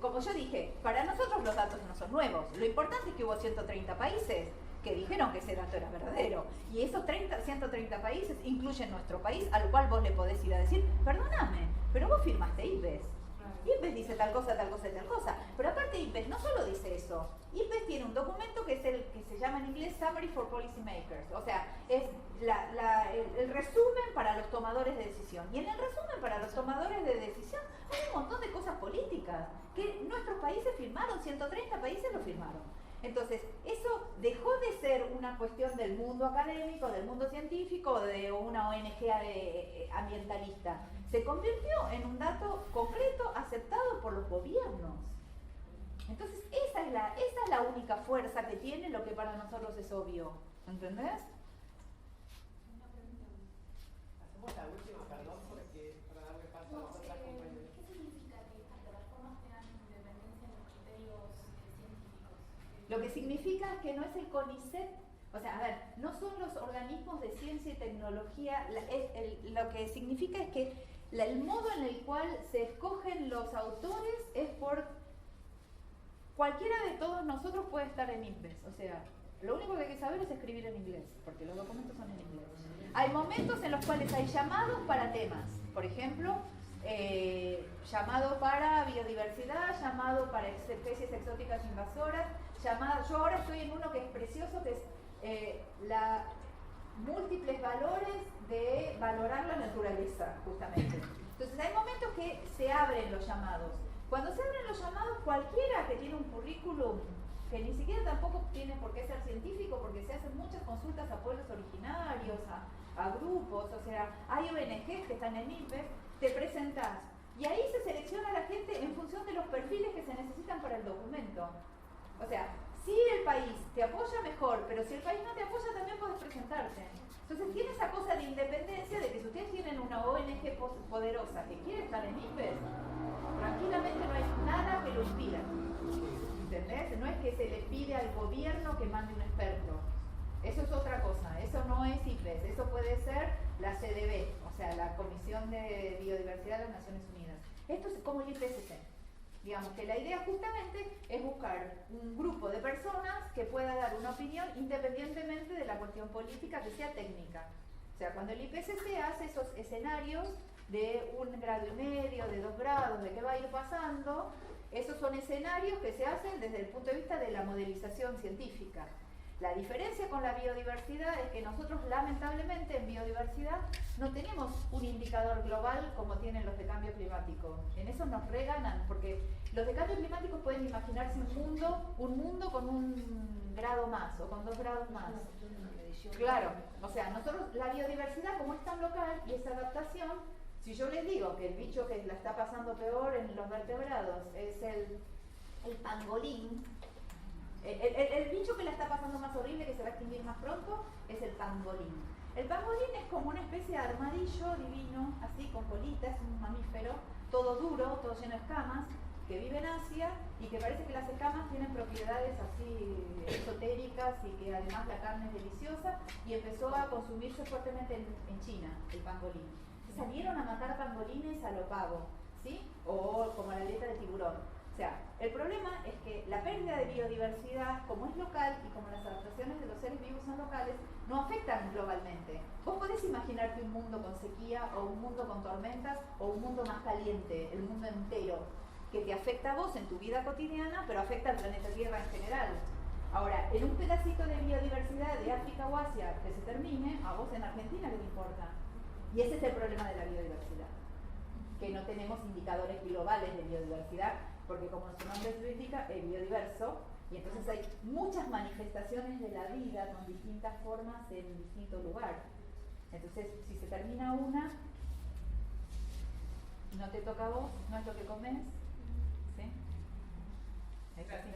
como yo dije, para nosotros los datos no son nuevos. Lo importante es que hubo 130 países que dijeron que ese dato era verdadero. Y esos 130 países incluyen nuestro país, al cual vos le podés ir a decir, perdóname, pero vos firmaste IPBES. IPBES dice tal cosa y tal cosa. Pero aparte IPBES no solo dice eso. IPBES tiene un documento que es el que se llama en inglés Summary for Policymakers. O sea, es el resumen para los tomadores de decisión. Y en el resumen para los tomadores de decisión hay un montón de cosas políticas que nuestros países firmaron, 130 países lo firmaron. Entonces, eso dejó de ser una cuestión del mundo académico, del mundo científico, de una ONG ambientalista. Se convirtió en un dato concreto aceptado por los gobiernos. Entonces, esa es la única fuerza que tiene lo que para nosotros es obvio. ¿Entendés? Hacemos la última, perdón, porque para darle paso a las otras compañeras. ¿Qué significa que estas plataformas tengan independencia en los criterios científicos? Lo que significa es que no es el CONICET, o sea, a ver, no son los organismos de ciencia y tecnología, lo que significa es que el modo en el cual se escogen los autores es por cualquiera de todos nosotros puede estar en inglés, o sea, lo único que hay que saber es escribir en inglés, porque los documentos son en inglés. Hay momentos en los cuales hay llamados para temas, por ejemplo, llamado para biodiversidad, llamado para especies exóticas invasoras, yo ahora estoy en uno que es precioso, que es múltiples valores de valorar la naturaleza, justamente. Entonces hay momentos que se abren los llamados. Cuando se abren los llamados, cualquiera que tiene un currículum, que ni siquiera tampoco tiene por qué ser científico, porque se hacen muchas consultas a pueblos originarios, a grupos, o sea, hay ONGs que están en IPBES, te presentás. Y ahí se selecciona a la gente en función de los perfiles que se necesitan para el documento. O sea, si el país te apoya, mejor, pero si el país no te apoya, también puedes presentarte. Entonces tiene esa cosa de independencia de que si ustedes tienen una ONG poderosa que quiere estar en IPBES, tranquilamente no hay nada que lo impida. ¿Entendés? No es que se le pide al gobierno que mande un experto. Eso es otra cosa, eso no es IPBES, eso puede ser la CDB, o sea, la Comisión de Biodiversidad de las Naciones Unidas. Esto es como el IPCC. Digamos que la idea justamente es buscar un grupo de personas que pueda dar una opinión independientemente de la cuestión política que sea técnica. O sea, cuando el IPCC hace esos escenarios de 1,5 grados, de 2 grados, de qué va a ir pasando, esos son escenarios que se hacen desde el punto de vista de la modelización científica. La diferencia con la biodiversidad es que nosotros lamentablemente en biodiversidad no tenemos un indicador global como tienen los de cambio climático. En eso nos reganan, porque los de cambio climático pueden imaginarse un mundo con 1 grado más o con 2 grados más. Claro, o sea, nosotros la biodiversidad como es tan local y esa adaptación, si yo les digo que el bicho que la está pasando peor en los vertebrados es el pangolín, el bicho que la está pasando más horrible, que se va a extinguir más pronto, es el pangolín. El pangolín es como una especie de armadillo divino, así con colitas, es un mamífero, todo duro, todo lleno de escamas, que vive en Asia y que parece que las escamas tienen propiedades así esotéricas y que además la carne es deliciosa, y empezó a consumirse fuertemente en China, el pangolín. Salieron a matar pangolines a lo pavo, ¿sí? O como la aleta de tiburón. O sea, el problema es que la pérdida de biodiversidad, como es local y como las adaptaciones de los seres vivos son locales, no afectan globalmente. Vos podés imaginarte un mundo con sequía o un mundo con tormentas o un mundo más caliente, el mundo entero, que te afecta a vos en tu vida cotidiana, pero afecta al planeta Tierra en general. Ahora, en un pedacito de biodiversidad de África o Asia que se termine, a vos en Argentina, ¿qué te importa? Y ese es el problema de la biodiversidad, que no tenemos indicadores globales de biodiversidad, porque como su nombre lo indica, es biodiverso, y entonces hay muchas manifestaciones de la vida con distintas formas en distintos lugares. Entonces, si se termina una, no te toca a vos, no es lo que comes, ¿sí? Es así.